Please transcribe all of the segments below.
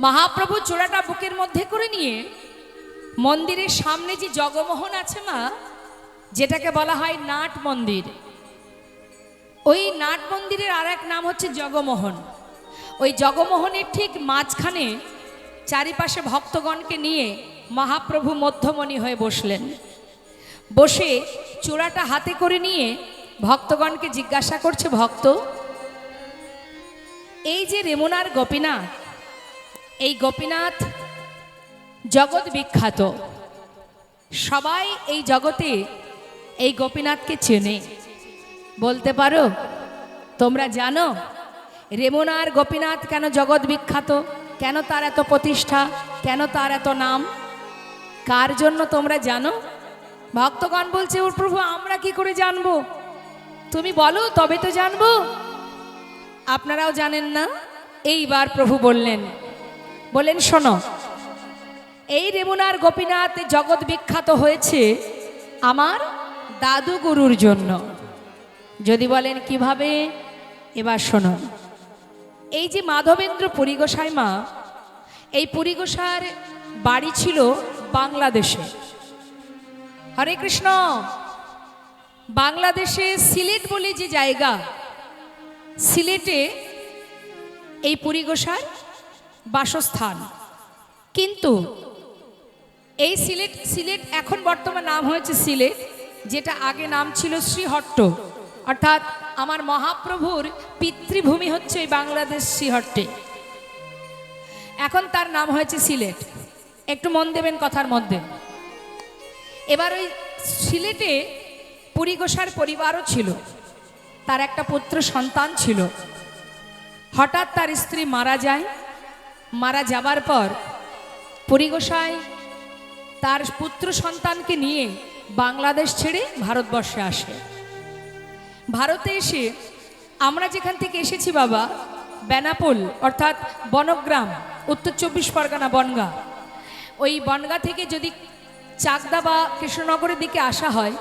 মহাপ্রভু চূড়াটা বুকের মধ্যে করে নিয়ে মন্দিরের সামনে যে জগমোহন আছে মা, যেটাকে বলা হয় নাট মন্দির, ওই নাট মন্দিরের আর এক নাম হচ্ছে জগমোহন। ওই জগমোহনের ঠিক মাঝখানে চারিপাশে ভক্তগণকে নিয়ে মহাপ্রভু মধ্যমণি হয়ে বসলেন। বসে চূড়াটা হাতে করে নিয়ে ভক্তগণকে জিজ্ঞাসা করছে, ভক্ত, এই যে রেমুনার গোপীনাথ, এই গোপীনাথ জগৎ বিখ্যাত, সবাই এই জগতে এই গোপীনাথকে চেনে। বলতে পারো, তোমরা জানো রেমুনার গোপীনাথ কেন জগৎ বিখ্যাত, কেন তার এত প্রতিষ্ঠা, কেন তার এত নাম, কার জন্য তোমরা জানো? ভক্তগণ বলছে, ওর প্রভু আমরা কি করে জানবো, তুমি বলো তবে তো জানবো। আপনারাও জানেন না? এইবার প্রভু বললেন শোনো, এই রেমুনার গোপীনাথ জগৎ বিখ্যাত হয়েছে আমার দাদু গুরুর জন্য। যদি বলেন কিভাবে, এবার শোনো। এই যে মাধবেন্দ্র পুরী গোসাই মা, এই পুরী গোসাইয়ের বাড়ি ছিল বাংলাদেশে। হরে কৃষ্ণ। বাংলাদেশে সিলেট বলে যে জায়গা, সিলেটে এই পুরী গোসাইয়ের বাসস্থান। কিন্তু এই সিলেট এখন বর্তমান নাম হয়েছে সিলেট, যেটা আগে নাম ছিল শ্রীহট্ট। অর্থাৎ আমার মহাপ্রভুর পিতৃভূমি হচ্ছে এই বাংলাদেশ শ্রীহট্টে, এখন তার নাম হয়েছে সিলেট। একটু মন দেবেন কথার মধ্যে। এবার ওই সিলেটে পুরী গোসাইয়ের পরিবারও ছিল, তার একটা পুত্র সন্তান ছিল। হঠাৎ তার স্ত্রী মারা যায়। মারা যাবার পর পুরী গোসাই তার পুত্র সন্তানকে নিয়ে বাংলাদেশ ছেড়ে ভারতবর্ষে আসে। ভারতে এসে আমরা যেখান থেকে এসেছি বাবা, বেনাপোল অর্থাৎ বনগ্রাম, উত্তর 24 পরগনা বনগা, ওই বনগা থেকে যদি চাকদা বা কৃষ্ণনগরের দিকে আসা হয়,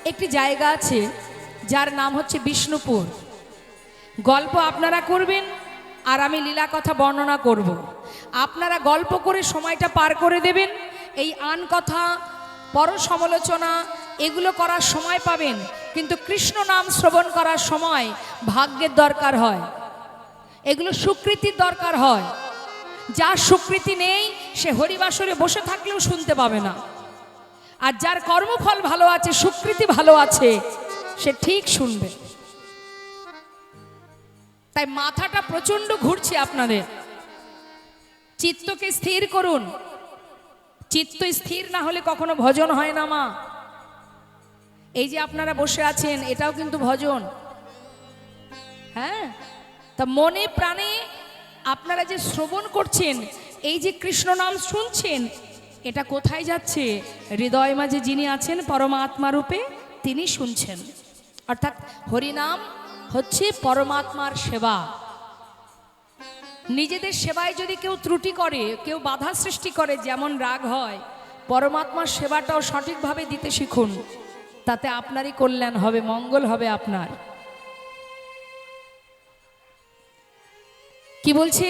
একটি জায়গা আছে যার নাম হচ্ছে বিষ্ণুপুর। গল্প আপনারা করবেন আর আমি লীলা কথা বর্ণনা করব। আপনারা গল্প করে সময়টা পার করে দেবেন। এই আন কথা, পর সমালোচনা এগুলো করার সময় পাবেন, কিন্তু কৃষ্ণ নাম শ্রবণ করার সময় ভাগ্যের দরকার হয়, এগুলো সুকৃতির দরকার হয়। যার সুকৃতি নেই সে হরিবাসরে বসে থাকলেও শুনতে পাবে না, আর যার কর্মফল ভালো আছে, সুকৃতি ভালো আছে, সে ঠিক শুনবে। তাই মাথাটা প্রচন্ড ঘুরছে আপনাদের, চিত্তকে স্থির করুন। চিত্ত স্থির না হলে কখনো ভজন হয় না মা। এই যে আপনারা বসে আছেন, এটাও কিন্তু ভজন। হ্যাঁ, তা মনে প্রাণে আপনারা যে শ্রবণ করছেন, এই যে কৃষ্ণ নাম শুনছেন, এটা কোথায় যাচ্ছে? হৃদয় মাঝে যিনি আছেন পরমাত্মা রূপে, তিনি শুনছেন। অর্থাৎ হরিনাম হচ্ছে পরমাত্মার সেবা। নিজেদের সেবায় যদি কেউ ত্রুটি করে, কেউ বাধা সৃষ্টি করে, যেমন রাগ হয়, পরমাত্মার সেবাটাও সঠিকভাবে দিতে শিখুন, তাতে আপনারই কল্যাণ হবে, মঙ্গল হবে আপনার। কি বলছে?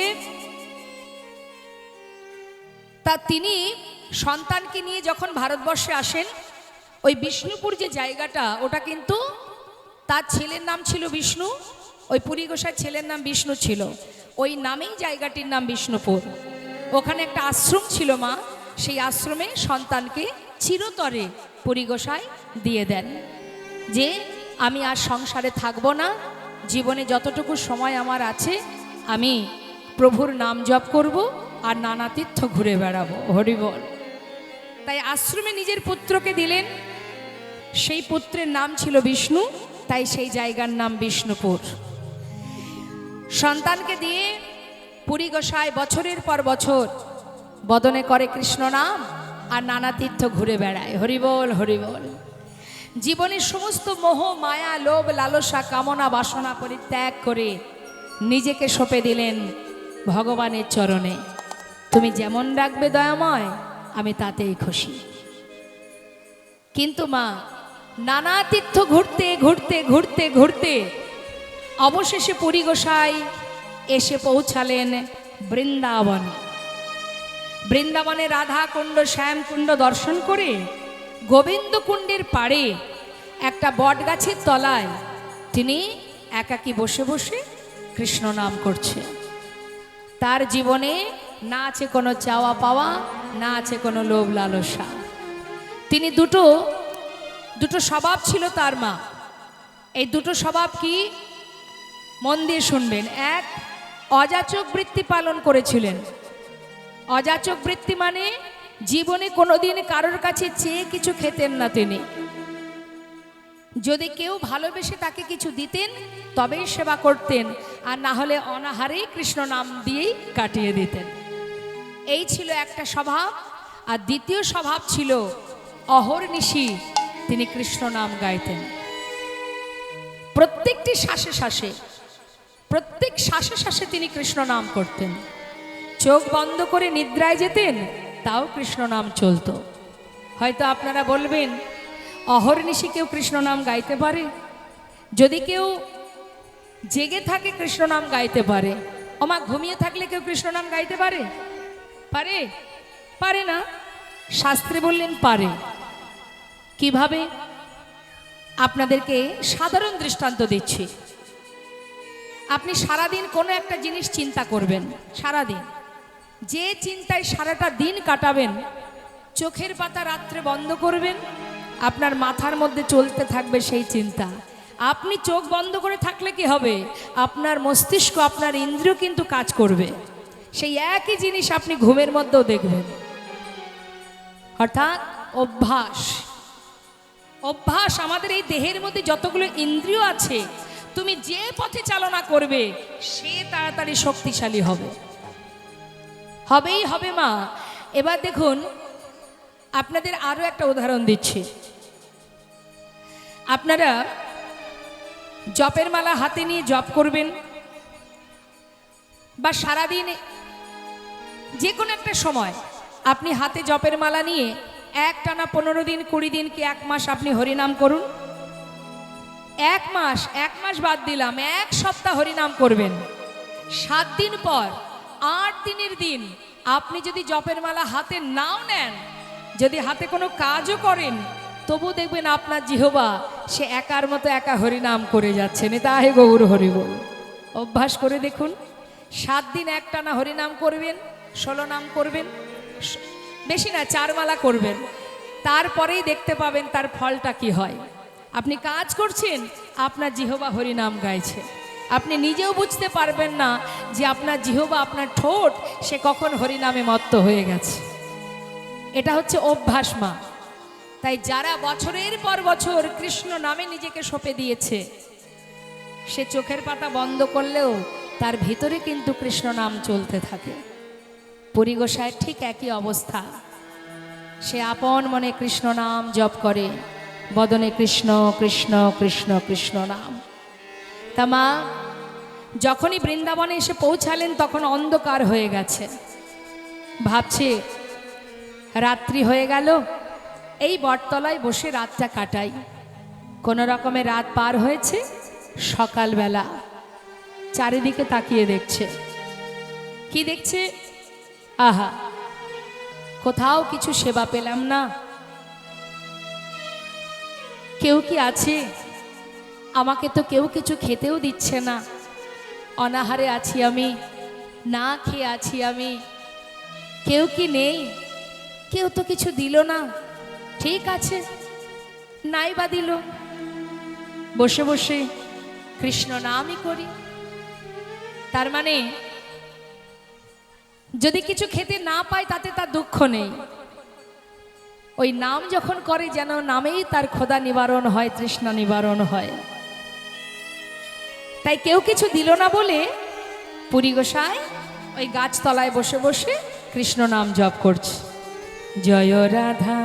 তা তিনি সন্তানকে নিয়ে যখন ভারতবর্ষে আসেন, ওই বিষ্ণুপুর যে জায়গাটা, ওটা কিন্তু তার ছেলের নাম ছিল বিষ্ণু, ওই পুরী গোসাইয়ের ছেলের নাম বিষ্ণু ছিল, ওই নামেই জায়গাটির নাম বিষ্ণুপুর। ওখানে একটা আশ্রম ছিল মা, সেই আশ্রমে সন্তানকে চিরতরে পুরী গোসাই দিয়ে দেন যে আমি আর সংসারে থাকবো না, জীবনে যতটুকু সময় আমার আছে আমি প্রভুর নাম জপ করব আর নানা তীর্থ ঘুরে বেড়াবো। হরি বল। তাই আশ্রমে নিজের পুত্রকে দিলেন, সেই পুত্রের নাম ছিল বিষ্ণু, তাই সেই জায়গার নাম বিষ্ণুপুর। সন্তানকে দিয়ে পুরী গোসাই বছরের পর বছর বদনে করে কৃষ্ণ নাম আর নানা তীর্থ ঘুরে বেড়ায়। হরিবল হরিবল। জীবনের সমস্ত মোহ মায়া লোভ লালসা কামনা বাসনা পরিত্যাগ করে নিজেকে সঁপে দিলেন ভগবানের চরণে। তুমি যেমন ডাকবে দয়াময়, আমি তাতেই খুশি। কিন্তু মা, নানা তীর্থ ঘুরতে ঘুরতে ঘুরতে ঘুরতে অবশেষে পুরী গোসাই এসে পৌঁছালেন বৃন্দাবন। বৃন্দাবনে রাধা কুণ্ড শ্যাম কুণ্ড দর্শন করে গোবিন্দ কুণ্ডের পাড়ে একটা বটগাছের তলায় তিনি একাকী বসে বসে কৃষ্ণ নাম করছে। তার জীবনে না আছে কোনো চাওয়া পাওয়া, না আছে কোনো লোভ লালসা। তিনি দুটো স্বভাব ছিল তার মা। এই দুটো স্বভাব কি? মন দিয়ে শুনবেন। এক, অযাচক বৃত্তি পালন করেছিলেন। অযাচক বৃত্তি মানে জীবনে কোনোদিন কারোর কাছে চেয়ে কিছু খেতেন না তিনি। যদি কেউ ভালোবেসে তাকে কিছু দিতেন তবেই সেবা করতেন, আর না হলে অনাহারেই কৃষ্ণ নাম দিয়েই কাটিয়ে দিতেন। এই ছিল একটা স্বভাব। আর দ্বিতীয় স্বভাব ছিল অহর্নিশি তিনি কৃষ্ণ নাম গাইতেন। প্রত্যেকটি শ্বাসে শ্বাসে, প্রত্যেক শ্বাসে শ্বাসে তিনি কৃষ্ণ নাম করতেন। চোখ বন্ধ করে নিদ্রায় যেতেন, তাও কৃষ্ণ নাম চলতো। হয়তো আপনারা বলবেন, অহর্নিশি কেউ কৃষ্ণ নাম গাইতে পারে? যদি কেউ জেগে থাকে কৃষ্ণ নাম গাইতে পারে। ওমা, ঘুমিয়ে থাকলে কেউ কৃষ্ণ নাম গাইতে পারে? পারে? পারে না। শাস্ত্রে বললেন পারে। কিভাবে? আপনাদেরকে সাধারণ দৃষ্টান্ত দিচ্ছি। আপনি সারাদিন কোনো একটা জিনিস চিন্তা করবেন, সারাদিন যে চিন্তায় সারাটা দিন কাটাবেন, চোখের পাতা রাত্রে বন্ধ করবেন, আপনার মাথার মধ্যে চলতে থাকবে সেই চিন্তা। আপনি চোখ বন্ধ করে থাকলে কি হবে? আপনার মস্তিষ্ক, আপনার ইন্দ্রিয় কিন্তু কাজ করবে। সেই একই জিনিস আপনি ঘুমের মধ্যেও দেখবেন। অর্থাৎ অভ্যাস। অভ্যাস। আমাদের এই দেহের মধ্যে যতগুলো ইন্দ্রিয় আছে, তুমি যে পথে চালনা করবে সে তাড়াতাড়ি শক্তিশালী হবে। হবেই হবে মা। এবার দেখুন, আপনাদের আরো একটা উদাহরণ দিচ্ছি। আপনারা জপের মালা হাতে নিয়ে জপ করবেন, বা সারাদিন যে কোনো একটা সময় আপনি হাতে জপের মালা নিয়ে একটানা 15 দিন, 20 দিন কি 1 মাস আপনি হরিনাম করুন। 1 মাস বাদ দিলাম, 1 সপ্তাহ হরিনাম করবেন। 7 দিন পর 8 দিনের দিন আপনি যদি জপের মালা হাতে নাও নেন, যদি হাতে কোনো কাজও করেন, তবু দেখবেন আপনার জিহ্বা সে একার মতো একা হরিনাম করে যাচ্ছে। নিতাই গৌর হরি বল। অভ্যাস করে দেখুন। 7 দিন একটানা হরিনাম করবেন, 16 নাম করবেন, বেশি না 4 মালা করবেন। তারপরেই দেখতে পাবেন তার ফলটা কি হয়। আপনি কাজ করছেন, আপনার জিহ্বা হরিনাম গাইছে। আপনি নিজেও বুঝতে পারবেন না যে আপনার জিহ্বা, আপনার ঠোঁট সে কখন হরিনামে মত্ত হয়ে গেছে। এটা হচ্ছে অভ্যাস মা। তাই যারা বছরের পর বছর কৃষ্ণ নামে নিজেকে সঁপে দিয়েছে, সে চোখের পাতা বন্ধ করলেও তার ভিতরে কিন্তু কৃষ্ণ নাম চলতে থাকে। পুরী গোসাইয়ের ঠিক একই অবস্থা। সে আপন মনে কৃষ্ণ নাম জপ করে, বদনে কৃষ্ণ কৃষ্ণ কৃষ্ণ কৃষ্ণ নাম। তা মা যখনই বৃন্দাবনে এসে পৌঁছালেন তখন অন্ধকার হয়ে গেছে। ভাবছে রাত্রি হয়ে গেল, এই বটতলায় বসে রাতটা কাটাই। কোনো রকমে রাত পার হয়েছে। সকালবেলা চারিদিকে তাকিয়ে দেখছে। কি দেখছে? আহা, কোথাও কিছু সেবা পেলাম না। কেউ কি আছে? আমাকে তো কেউ কিছু খেতেও দিচ্ছে না। অনাহারে আছি আমি, না খেয়ে আছি আমি। কেউ কি নেই? কেউ তো কিছু দিল না। ঠিক আছে, নাই বা দিল, বসে বসে কৃষ্ণ নামই করি। তার মানে যদি কিছু খেতে না পায় তাতে তার দুঃখ নেই। ওই নাম যখন করে যেন নামেই তার ক্ষুধা নিবারণ হয়, তৃষ্ণা নিবারণ হয়। তাই কেউ কিছু দিল না বলে পুরী গোসাই ওই গাছতলায় বসে বসে কৃষ্ণ নাম জপ করছে। জয় রাধা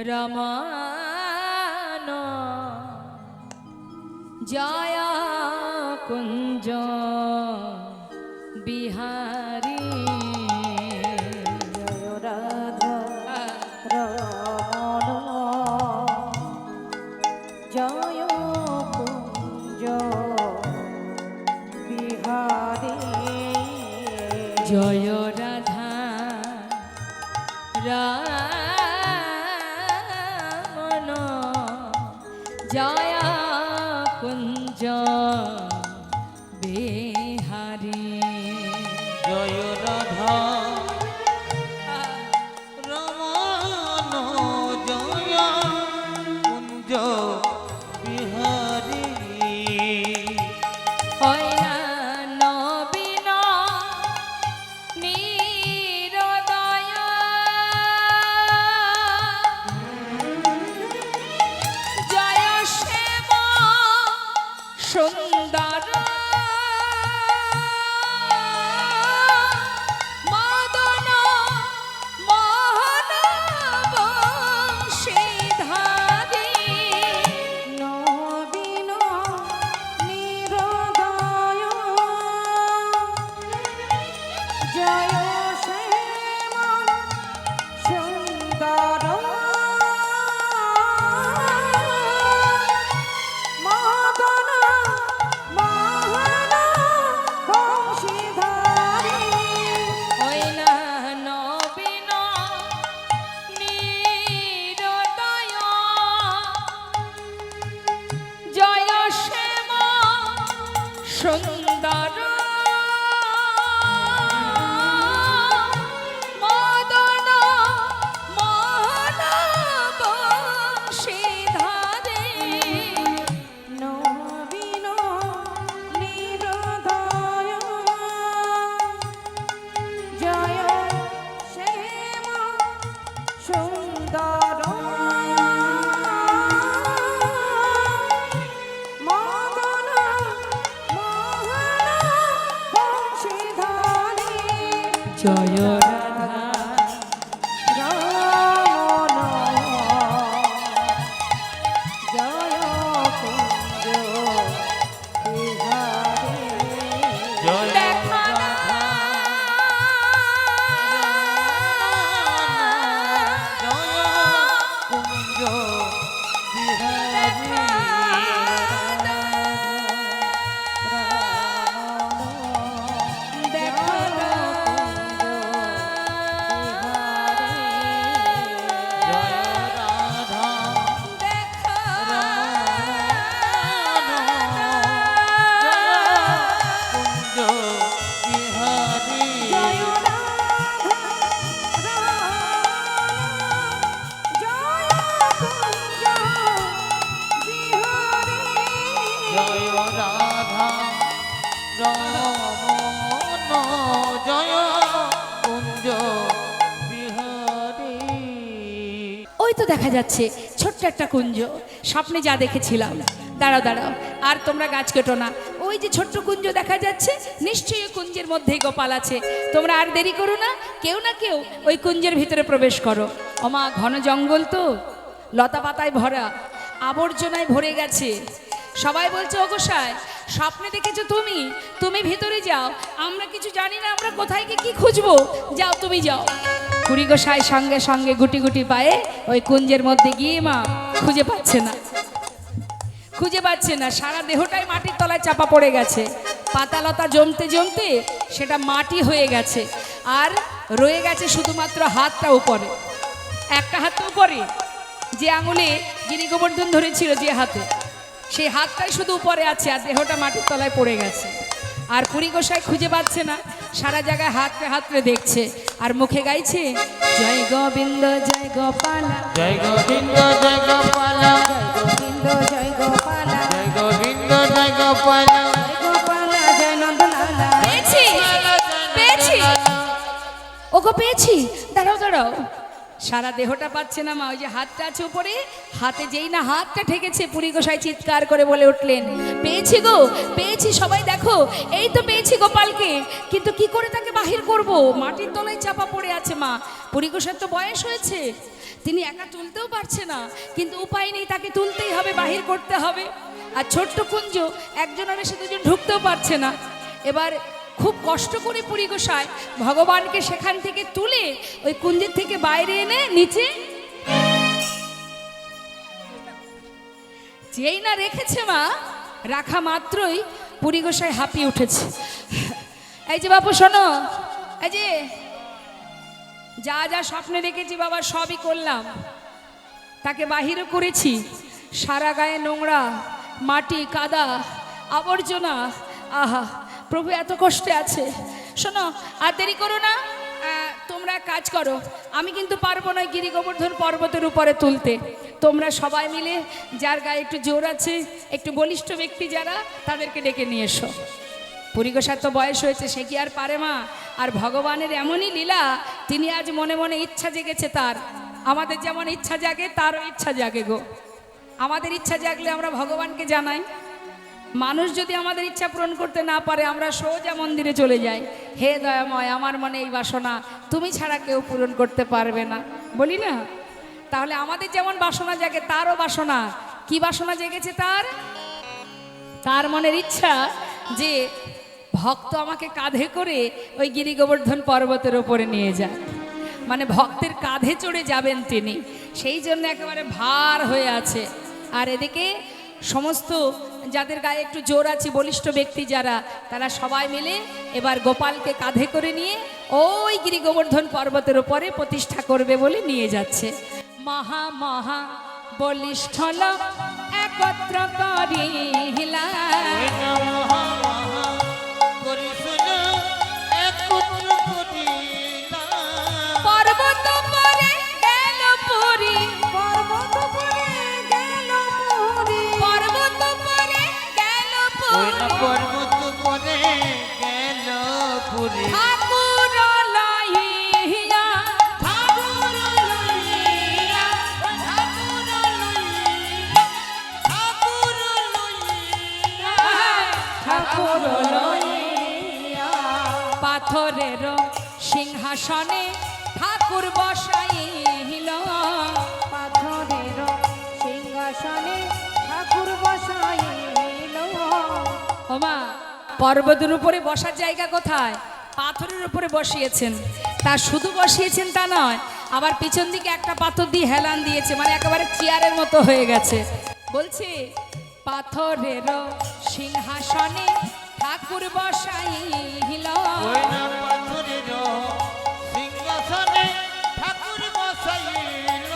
রমান জয় কুঞ্জ বিহারী। জয় রাধা রমণ জয় কুঞ্জ বিহারী। জয় রাধা রমণ জয় কুঞ্জ বিহারী। জয় রাধা রমণ জয় কুঞ্জ বিহারী। হয় না নবীন নিরদয় জয় শ্যাম সুন্দর মদন মোহন বংশীধারী। নবীন নিরদয় জয় শ্যাম সুন্দর মদন মোহন বংশীধারী। হয় না নবীন নিরদয় জয় শ্যাম সুন্দর মদন মোহন বংশীধারী। নবীন নিরদয় জয় শ্যাম সুন্দর মদন মোহন বংশীধারী। জয় রাধা রমণ জয় কুঞ্জ বিহারী। জয় দেখা রাধা জয় কুঞ্জ বিহারী। জয় রাধা কুঞ্জ বিহারী। জয় রাধা জয় কুঞ্জ বিহারী। জয় রাধা রমণ জয় কুঞ্জ বিহারী। ওই তো দেখা যাচ্ছে ছোট্ট একটা কুঞ্জ, স্বপ্নে যা দেখেছিলাম। দাঁড়াও দাঁড়াও, আর তোমরা গাছ কেটো না। ওই যে ছোট্ট কুঞ্জ দেখা যাচ্ছে, নিশ্চয়ই ওই কুঞ্জের মধ্যেই গোপাল আছে। তোমরা আর দেরি করো না, কেউ না কেউ ওই কুঞ্জের ভিতরে প্রবেশ করো। ওমা, ঘন জঙ্গল তো, লতা পাতায় ভরা, আবর্জনায় ভরে গেছে। সবাই বলছে, ও গোসাই, স্বপ্নে দেখেছো তুমি, তুমি ভিতরে যাও, আমরা কিছু জানি না, আমরা কোথায় গিয়ে কি খুঁজবো, যাও তুমি যাও। কুড়ি গোসাই সঙ্গে সঙ্গে গুটি গুটি পায়ে ওই কুঞ্জের মধ্যে গিয়ে মা খুঁজে পাচ্ছে না, খুঁজে পাচ্ছে না। সারা দেহটাই মাটির তলায় চাপা পড়ে গেছে, পাতা লতা জমতে জমতে সেটা মাটি হয়ে গেছে। আর রয়ে গেছে শুধুমাত্র হাতটা উপরে, একটা হাত উপরে, যে আঙুলে যিনি গোবর্ধন ধরেছিল যে হাতে, সেই হাতটাই শুধু উপরে আছে, আর দেহটা মাটির তলায় পড়ে গেছে। আর কুড়ি গোসাই খুঁজে পাচ্ছে না, সারা জায়গায় হাতরে হাতরে দেখছে, আর মুখে গাইছে, জয় গোবিন্দ জয় গোপালা, জয় গোবিন্দ জয় গোপালা, গোবিন্দ জয় গোপালা, জয় গোবিন্দ জয় গোপালা, জয় গোপালা জয় নন্দলালা। পেয়েছি পেয়েছি, ওগো পেয়েছি। দাঁড়াও দাঁড়াও, সারা দেহটা পাচ্ছে না মা, ওই যে হাতটা আছে উপরে, হাতে যেই না হাতটা ঠেকেছে, পুরী গোসাই চিৎকার করে বলে উঠলেন, পেয়েছি গো পেয়েছি, সবাই দেখো, এই তো পেয়েছি গোপালকে, কিন্তু কি করে তাকে বাহির করব, মাটির তলায় চাপা পড়ে আছে মা। পুরী গোসাই তো বয়স হয়েছে, তিনি একা তুলতেও পারছে না, কিন্তু উপায় নেই, তাকে তুলতেই হবে, বাহির করতে হবে। আর ছোট্ট কুঞ্জ, একজনের এসে দুজন ঢুকতেও পারছে না। এবার খুব কষ্ট করে পুরী গোসাই ভগবানকে সেখান থেকে তুলে ওই কুঞ্জের থেকে বাইরে এনে নিচে যেই না রেখেছে মা, রাখা মাত্রই পুরী গোসাই হাঁপিয়ে উঠেছে। এই যে বাপু শোনো, এই যে যা যা স্বপ্নে দেখেছি বাবা সবই করলাম, তাকে বাহিরও করেছি। সারা গায়ে নোংরা, মাটি, কাদা, আবর্জনা। আহা, প্রভু এত কষ্টে আছে। শোনো, আর দেরি করো না, তোমরা কাজ করো। আমি কিন্তু পারবো না গিরি গোবর্ধন পর্বতের উপরে তুলতে। তোমরা সবাই মিলে যার গায়ে একটু জোর আছে, একটু বলিষ্ঠ ব্যক্তি যারা, তাদেরকে ডেকে নিয়ে এসো। পুরীগোসার তো বয়স হয়েছে, সে কি আর পারে মা? আর ভগবানের এমনই লীলা, তিনি আজ মনে মনে ইচ্ছা জেগেছে তার। আমাদের যেমন ইচ্ছা জাগে, তারও ইচ্ছা জাগে গো। আমাদের ইচ্ছা জাগলে আমরা ভগবানকে জানাই। মানুষ যদি আমাদের ইচ্ছা পূরণ করতে না পারে, আমরা সোজা মন্দিরে চলে যাই, হে দয়াময়, আমার মনে এই বাসনা, তুমি ছাড়া কেউ পূরণ করতে পারবে না, বলি না? তাহলে আমাদের যেমন বাসনা জাগে, তারও বাসনা। কি বাসনা জেগেছে তার? তার মনের ইচ্ছা যে ভক্ত আমাকে কাঁধে করে ওই গিরি গোবর্ধন পর্বতের ওপরে নিয়ে যায়, মানে ভক্তের কাঁধে চড়ে যাবেন তিনি। সেই জন্য একেবারে ভার হয়ে আছে। আর এদিকে সমস্ত যাদের গায়ে একটু জোর আছে, বলিষ্ঠ ব্যক্তি যারা, তারা সবাই মিলে এবার গোপালকে কাঁধে করে নিয়ে ওই গিরি গোবর্ধন পর্বতের উপরে প্রতিষ্ঠা করবে বলে নিয়ে যাচ্ছে। মহা মহা বলিষ্ঠ লোক একত্র করিলা, পর্বত পরে গেল পুরী, পর্বত পরে গেল পুরী, পর্বত পরে গেল পুরী, পর্বত পরে গেল পুরী, ঠাকুর লইয়া, ঠাকুর লইয়া, ঠাকুর লইয়া, ঠাকুর লইয়া, ঠাকুর লইয়া, পাথরের সিংহাসনে ঠাকুর বসাইল, পাথরের সিংহাসনে ঠাকুর বসাইল। ওমা, পর্বতের উপরে বসার জায়গা কোথায়? পাথরের উপরে বসিয়েছেন। তা শুধু বসিয়েছেন তা নয়, আবার পিছন দিকে একটা পাথর দিয়ে হেলান দিয়েছে, মানে একেবারে চেয়ারের মতো হয়ে গেছে। বলছে পাথরের সিংহাসনে ঠাকুর বসাইল, ওই না পাথরের সিংহাসনে ঠাকুর বসাইল,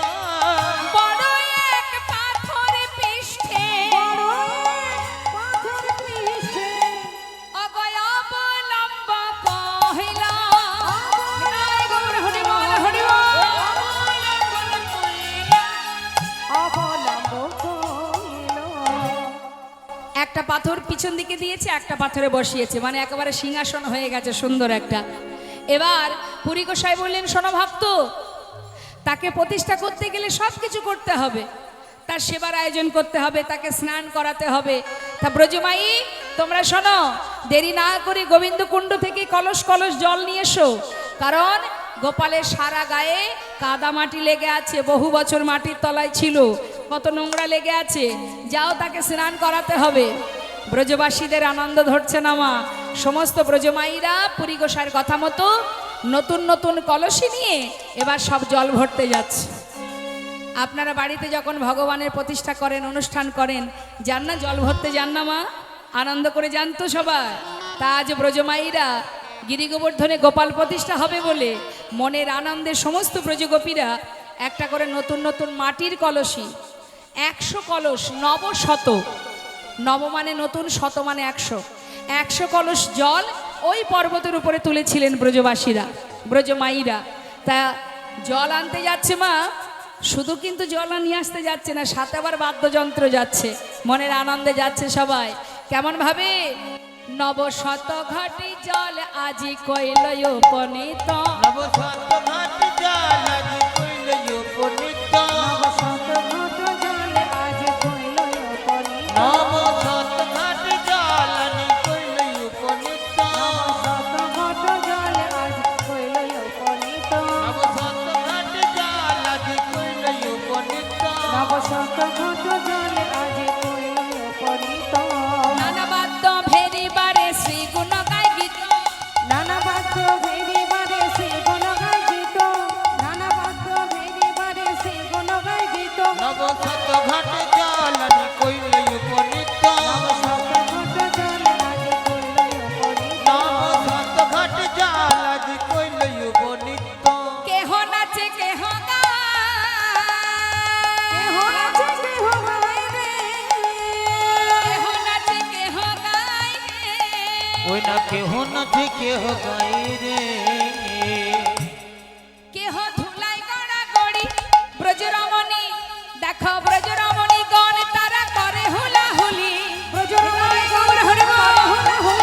বড় এক পাথর পৃষ্ঠে বড় পাথর পৃষ্ঠে অগয় অবলম্ব কহিলা, জয় গৌর হরি বল, হরি বল। অবলম্ব কইল। একটা পাথর পিছন দিকে দিয়েছে, একটা পাথরে বসিয়েছে, মানে একেবারে সিংহাসন হয়ে গেছে সুন্দর একটা। এবার পুরী গোসাই বললেন, শোনো ভক্ত, তাকে প্রতিষ্ঠা করতে গেলে সব কিছু করতে হবে। তার সেবার আয়োজন করতে হবে, তাকে স্নান করাতে হবে। তা ব্রজমাই, তোমরা শোনো, দেরি না করে গোবিন্দ কুণ্ড থেকে কলস কলস জল নিয়ে এসো, কারণ গোপালের সারা গায়ে কাদা মাটি লেগে আছে, বহু বছর মাটির তলায় ছিল, কত নোংরা লেগে আছে। যাও, তাকে স্নান করাতে হবে। ব্রজবাসীদের আনন্দ ধরছে না মা। সমস্ত ব্রজমাইরা পুরী গোসাইয়ের কথা মতো নতুন নতুন কলসি নিয়ে এবার সব জল ভরতে যাচ্ছে। আপনারা বাড়িতে যখন ভগবানের প্রতিষ্ঠা করেন, অনুষ্ঠান করেন, যান না জল ভরতে, যান না মা? আনন্দ করে যান তো সবাই। তা আজ ব্রজমাইরা গিরি গোবর্ধনে গোপাল প্রতিষ্ঠা হবে বলে মনের আনন্দে সমস্ত ব্রজগোপীরা একটা করে নতুন নতুন মাটির কলসি, 100 কলস, নবশত, নব মানে নতুন, শত মানে 100 কলস জল ওই পর্বতের উপরে তুলেছিলেন ব্রজবাসীরা, ব্রজমাইরা। তা জল আনতে যাচ্ছে মা, শুধু কিন্তু জল নিয়ে আসতে যাচ্ছে না, সাথে আবার বাদ্যযন্ত্র যাচ্ছে, মনের আনন্দে যাচ্ছে সবাই। কেমন ভাবে? নবশত ঘটি জল আজি কইল উপনীত, নবশত ঘাট জল আজি কইল উপনীত, নবশত ঘট জল আজ কইল উপনীত, নবশত ঘাট জল আজি কইল উপনীত, নবশত ঘট জল আজ কইল উপনীত, নবশত ঘাট জল আজি কইল উপনীত, নবশত ঘট জল আজ কইল উপনীত। নানা বাদ্য ভেরিবারে শ্রী গুণ গাই গীত, নানা বাদ্য ভেরিবারে শ্রী গুণ গাই গীত, কেহ নাথি কেহ গাইরে কেহ ধুলাই গড়া গড়ি ব্রজরমণী দেখো ব্রজরমণী গণ তারা করে হুলাহুলি ব্রজরমণী গণ হরি বল।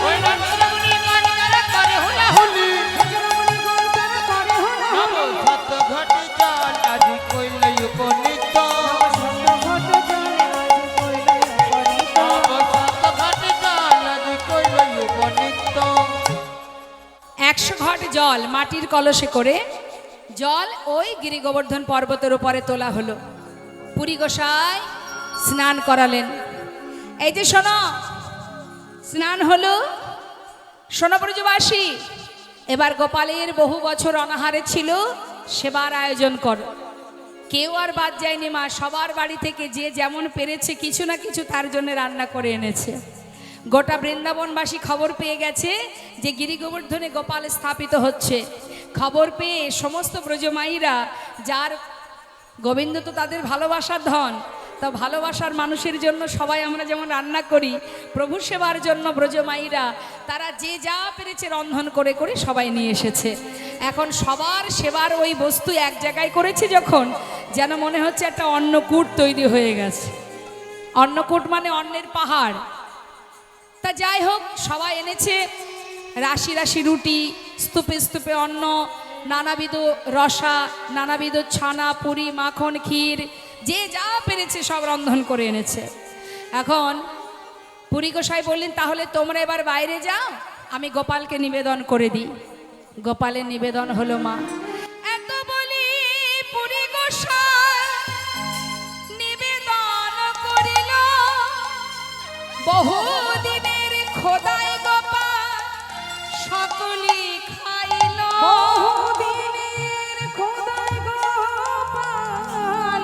ওই ব্রজরমণী গণ তারা করে হুলাহুলি ব্রজরমণী গণ তারা করে নব হুলাহুলি। শত ঘট জল আজি কইল উপনীত শত ঘট জলে আজ কইল উপনীত। নব শত ঘট জল আজি কইল উপনীত 100 ঘট জল মাটির কলসে করে জল ওই গিরি গোবর্ধন পর্বতের উপরে তোলা হলো। পুরী গোসাই স্নান করালেন। এই যে শোনো, স্নান হলো, শোনো ব্রজবাসী, এবার গোপালের বহু বছর অনাহারে ছিল, সেবার আয়োজন করো। কেউ আর বাদ যায়নি মা, সবার বাড়ি থেকে যে যেমন পেরেছে কিছু না কিছু তার জন্য রান্না করে এনেছে। গোটা বৃন্দাবনবাসী খবর পেয়ে গেছে যে গিরি গোবর্ধনে গোপাল স্থাপিত হচ্ছে। খবর পেয়ে সমস্ত ব্রজমাইরা, যার গোবিন্দ তো তাদের ভালোবাসার ধন, তা ভালোবাসার মানুষের জন্য সবাই আমরা যেমন রান্না করি, প্রভু সেবার জন্য ব্রজমাইরা তারা যে যা পেরেছে রন্ধন করে করে সবাই নিয়ে এসেছে। এখন সবার সেবার ওই বস্তু এক জায়গায় করেছে যখন, যেন মনে হচ্ছে একটা অন্নকূট তৈরি হয়ে গেছে। অন্নকূট মানে অন্নের পাহাড়। তা যাই হোক, সবাই এনেছে রাশি রাশি রুটি, স্তূপে স্তূপে অন্ন, নানাবিধ রসা, নানাবিধ ছানা, পুরি, মাখন, ক্ষীর, যে যা পেরেছে সব রন্ধন করে এনেছে। এখন পুরী গোসাই বললেন, তাহলে তোমরা এবার বাইরে যাও, আমি গোপালকে নিবেদন করে দিই। গোপালের নিবেদন হলো মা। এত বলি পুরী গোসাই নিবেদন করিল, বহুদিনের খোদাই গোপাল সকলি খাইল। বহুদিনের খোদাই গোপাল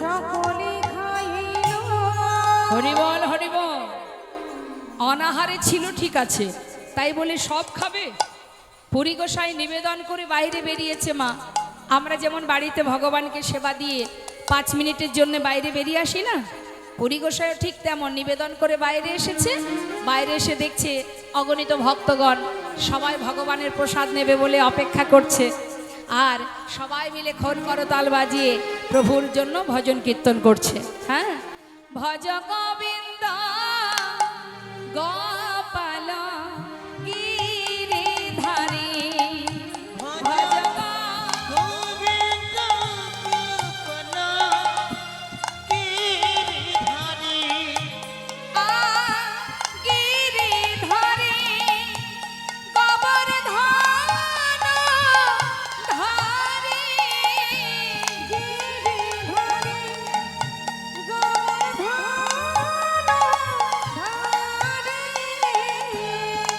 সকলে খাইল। হরিবল হরিবল। অনাহারে ছিল ঠিক আছে, তাই বলে সব খাবে? পুরী গোসাই নিবেদন করে বাইরে বেরিয়েছে মা। আমরা যেমন বাড়িতে ভগবানকে সেবা দিয়ে 5 মিনিটের জন্য বাইরে বেরিয়ে আসি না, পুরী গোসাইও ঠিক তেমন নিবেদন করে বাইরে এসেছে। বাইরে এসে দেখছে অগণিত ভক্তগণ সবাই ভগবানের প্রসাদ নেবে বলে অপেক্ষা করছে, আর সবাই মিলে খোল করতাল বাজিয়ে প্রভুর জন্য ভজন কীর্তন করছে। হ্যাঁ, ভজ গোবিন্দ গোপাল গিরিধারী, ভজ গোবিন্দ গোপাল গিরিধারী গিরিধারী গোবর্ধন ধারী।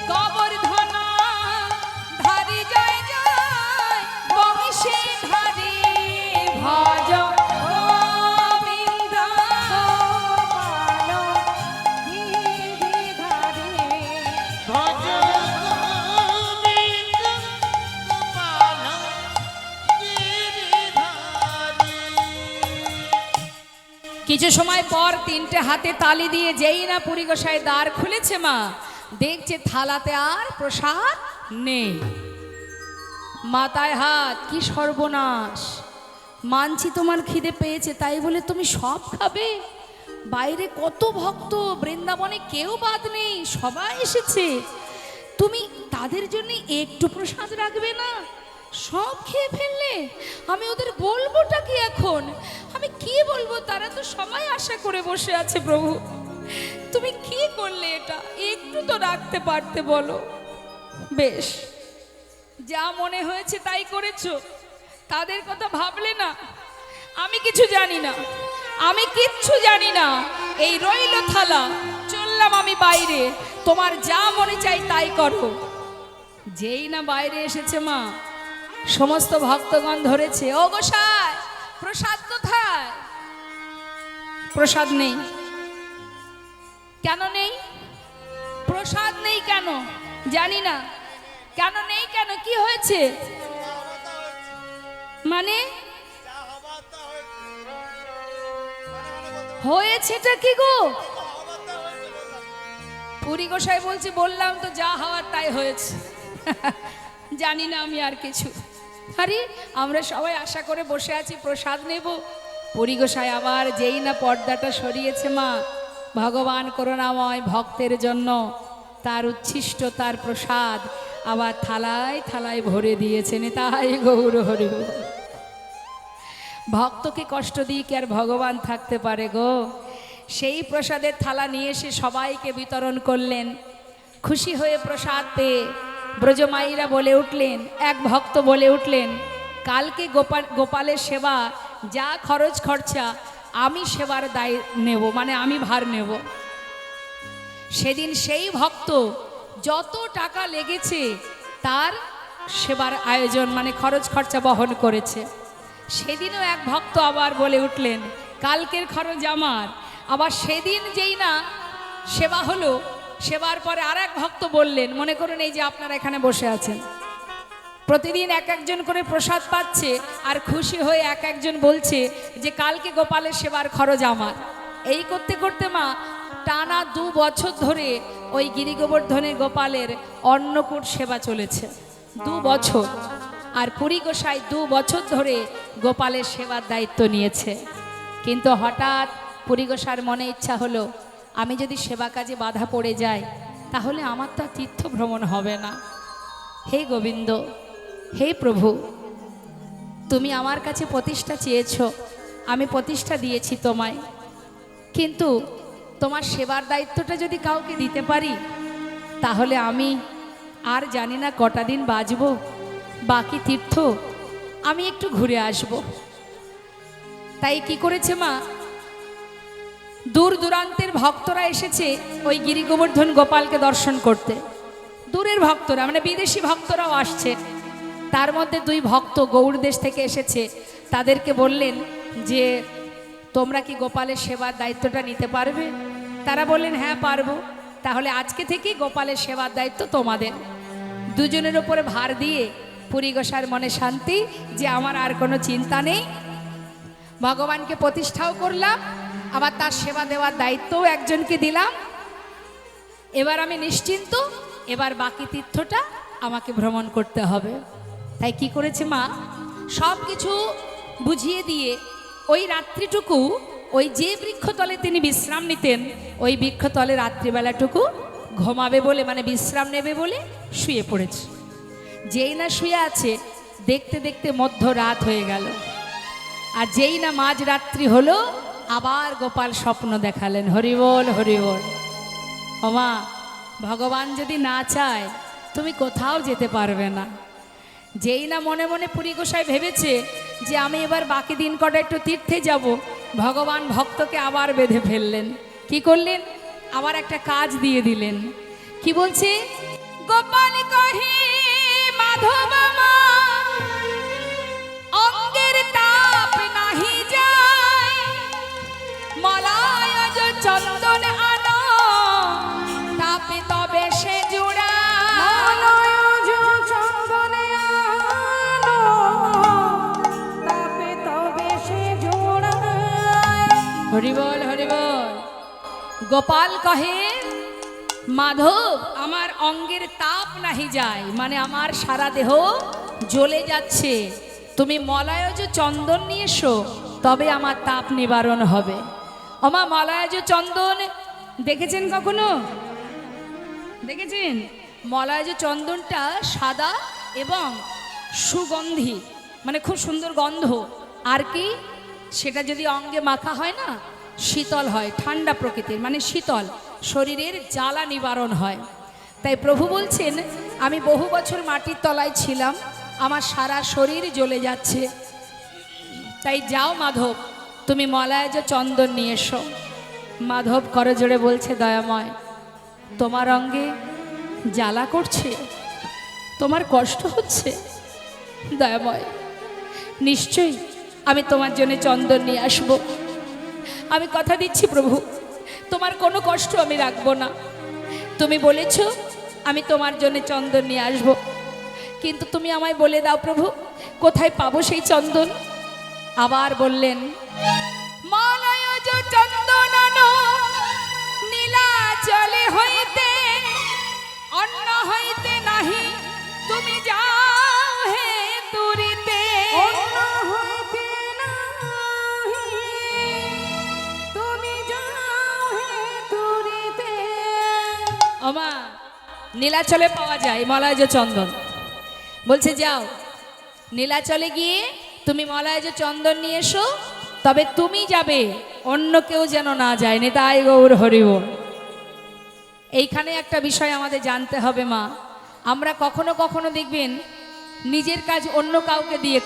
গোবর্ধন ধারী জয় জয় বংশী ধারী, ভজ গোবিন্দ ভজ গোবিন্দ গোপাল গিরিধারী। কিছু সময় পর 3টে হাতে তালি দিয়ে যেই না পুরী গোসাই দ্বার খুলেছে মা, দেখছে থালাতে আর প্রসাদ নেই। মাথায় হাত, কি সর্বনাশ! মানছি তোমার খিদে পেয়েছে, তাই বলে তুমি সব খাবে? বাইরে কত ভক্ত, বৃন্দাবনে কেউ বাদ নেই, সবাই এসেছে, তুমি তাদের জন্য একটু প্রসাদ রাখবে না? সব খেয়ে ফেললে, আমি ওদের বলবোটা কি এখন? আমি কি বলবো? তারা তো সবাই আশা করে বসে আছে প্রভু। তুমি কি করলে এটা? একটু তো রাখতে পারতে বলো। বেশ, যা মনে হয়েছে তাই করেছো, তাদের কথা ভাবলে না? আমি কিছু জানি না, আমি কিচ্ছু জানি না। এই রইল থালা, চললাম আমি বাইরে, তোমার যা মনে চাই তাই করো। যেই না বাইরে এসেছে মা, সমস্ত ভক্তগণ ধরেছে, ও গোসাই প্রসাদ কোথায়? প্রসাদ নেই। কেন নেই? প্রসাদ নেই কেন? জানি না। কেন নেই? কেন কি হয়েছে? মানে হয়েছেটা কি গো? পুরী গোসাই বলছে, বললাম তো যা হওয়ার তাই হয়েছে। জানি না আমি আর কিছু। আরে আমরা সবাই আশা করে বসে আছি প্রসাদ নেব। পুরী গোসাই আবার যেই না পর্দাটা সরিয়েছে মা, ভগবান করুণাময় ভক্তের জন্য তার উচ্ছিষ্ট তার প্রসাদ আবার থালায় থালায় ভরে দিয়েছেন। তাই গৌর হরি বল। ভক্তকে কষ্ট দিয়ে কি আর ভগবান থাকতে পারে গো? সেই প্রসাদের থালা নিয়ে এসে সবাইকে বিতরণ করলেন। খুশি হয়ে প্রসাদ পেয়ে ব্রজমাইরা বলে উঠলেন, এক ভক্ত বলে উঠলেন, কালকে গোপালের সেবা যা খরচ খরচা আমি সেবার দায় নেব, মানে আমি ভার নেব। সেদিন সেই ভক্ত যত টাকা লেগেছে তার সেবার আয়োজন মানে খরচ খরচা বহন করেছে। সেদিনও এক ভক্ত আবার বলে উঠলেন, কালকের খরচ আমার। আবার সেদিন যেই না সেবা হলো, সেবার পরে আর এক ভক্ত বললেন, মনে করুন এই যে আপনারা এখানে বসে আছেন, প্রতিদিন এক একজন করে প্রসাদ পাচ্ছে, আর খুশি হয়ে এক একজন বলছে যে কালকে গোপালের সেবার খরচ আমার। এই করতে করতে মা টানা 2 বছর ধরে ওই গিরিগোবর্ধনের গোপালের অন্নকূট সেবা চলেছে। 2 বছর। আর পুরী গোসাই 2 বছর ধরে গোপালের সেবার দায়িত্ব নিয়েছে। কিন্তু হঠাৎ পুরী গোসাইয়ের মনে ইচ্ছা হলো, আমি যদি সেবা কাজে বাধা পড়ে যাই তাহলে আমার তো তীর্থ ভ্রমণ হবে না। হে গোবিন্দ, হে প্রভু, তুমি আমার কাছে প্রতিষ্ঠা চেয়েছ, আমি প্রতিষ্ঠা দিয়েছি তোমায়, কিন্তু তোমার সেবার দায়িত্বটা যদি কাউকে দিতে পারি তাহলে আমি আর জানি না কটা দিন বাঁচব। বাকি তীর্থ আমি একটু ঘুরে আসব। তাই কি করেছে মা, দূর দূরান্তের ভক্তরা এসেছে ওই গিরিগোবর্ধন গোপালকে দর্শন করতে। দূরের ভক্তরা মানে বিদেশি ভক্তরাও আসছে। তার মধ্যে 2 ভক্ত গৌড় দেশ থেকে এসেছে। তাদেরকে বললেন যে তোমরা কি গোপালের সেবার দায়িত্বটা নিতে পারবে? তারা বললেন হ্যাঁ পারবো। তাহলে আজকে থেকেই গোপালের সেবার দায়িত্ব তোমাদের। দুজনের উপরে ভার দিয়ে পুরী গোসাইয়ের মনে শান্তি যে আমার আর কোনো চিন্তা নেই, ভগবানকে প্রতিষ্ঠাও করলাম, আবার তার সেবা দেওয়ার দায়িত্বও একজনকে দিলাম। এবার আমি নিশ্চিন্ত, এবার বাকি তীর্থটা আমাকে ভ্রমণ করতে হবে। তাই কি করেছে মা, সব কিছু বুঝিয়ে দিয়ে ওই রাত্রিটুকু ওই যে বৃক্ষতলে তিনি বিশ্রাম নিতেন ওই বৃক্ষতলে রাত্রিবেলাটুকু ঘুমাবে বলে মানে বিশ্রাম নেবে বলে শুয়ে পড়েছে। যেই না শুয়ে আছে দেখতে দেখতে মধ্যরাত হয়ে গেল। আর যেই না মাঝরাত্রি হলো আবার গোপাল স্বপ্ন দেখালেন। হরিবল হরিবল। ওমা, ভগবান যদি না চায় তুমি কোথাও যেতে পারবে না। যেই না মনে মনে পুরী গোসাই ভেবেছে যে আমি এবার বাকি দিন কটা একটু তীর্থে যাব, ভগবান ভক্তকে আবার বেঁধে ফেললেন। কি করলেন, আবার একটা কাজ দিয়ে দিলেন। কি বলছে, গোপাল কহে মাধব অঙ্গের তাপ নাহি যায়, মলায় চন্দন আনো তাপে তবে সে জোড়া। হরিবল হরিবল। গোপাল কহে মাধব আমার অঙ্গের তাপ নাহি যায়, মানে আমার সারা দেহ জ্বলে যাচ্ছে, তুমি মলায়জ চন্দন নিয়ে এসো তবে আমার তাপ নিবারণ হবে। ওমা, মলায়জ চন্দন দেখেছেন কখনো? দেখেছেন? মলায়জ চন্দনটা সাদা এবং সুগন্ধি, মানে খুব সুন্দর গন্ধ। আর কি, সেটা যদি অঙ্গে মাখা হয় না শীতল হয়, ঠান্ডা প্রকৃতির, মানে শীতল, শরীরের জ্বালা নিবারণ হয়। তাই প্রভু বলছেন আমি বহু বছর মাটির তলায় ছিলাম, আমার সারা শরীর জ্বলে যাচ্ছে, তাই যাও মাধব তুমি মলায়জ চন্দন নিয়ে এসো। মাধব করজোড়ে বলছে, দয়াময় তোমার অঙ্গে জ্বালা করছে, তোমার কষ্ট হচ্ছে, দয়াময় নিশ্চয়ই আমি তোমার জন্য চন্দন নিয়ে আসবো। আমি কথা দিচ্ছি প্রভু, তোমার কোনো কষ্ট আমি রাখবো না। তুমি বলেছ আমি তোমার জন্য চন্দন নিয়ে আসবো, কিন্তু তুমি আমায় বলে দাও প্রভু কোথায় পাবো সেই চন্দন। আবার বললেন, মলয়জ চন্দন নীলাচলে হইতে নীলাচলে পাওয়া যায় মলয়জ চন্দন। বলছে যাও নীলাচলে গিয়ে তুমি মলয়জ চন্দন নিয়ে এসো, তবে তুমি যাবে, অন্য কেউ যেন না যায়। নিতাই গৌর হরিবোল। এইখানে একটা বিষয় আমাদের জানতে হবে মা, আমরা কখনো কখনো দেখবেন নিজের কাজ অন্য কাউকে দিয়ে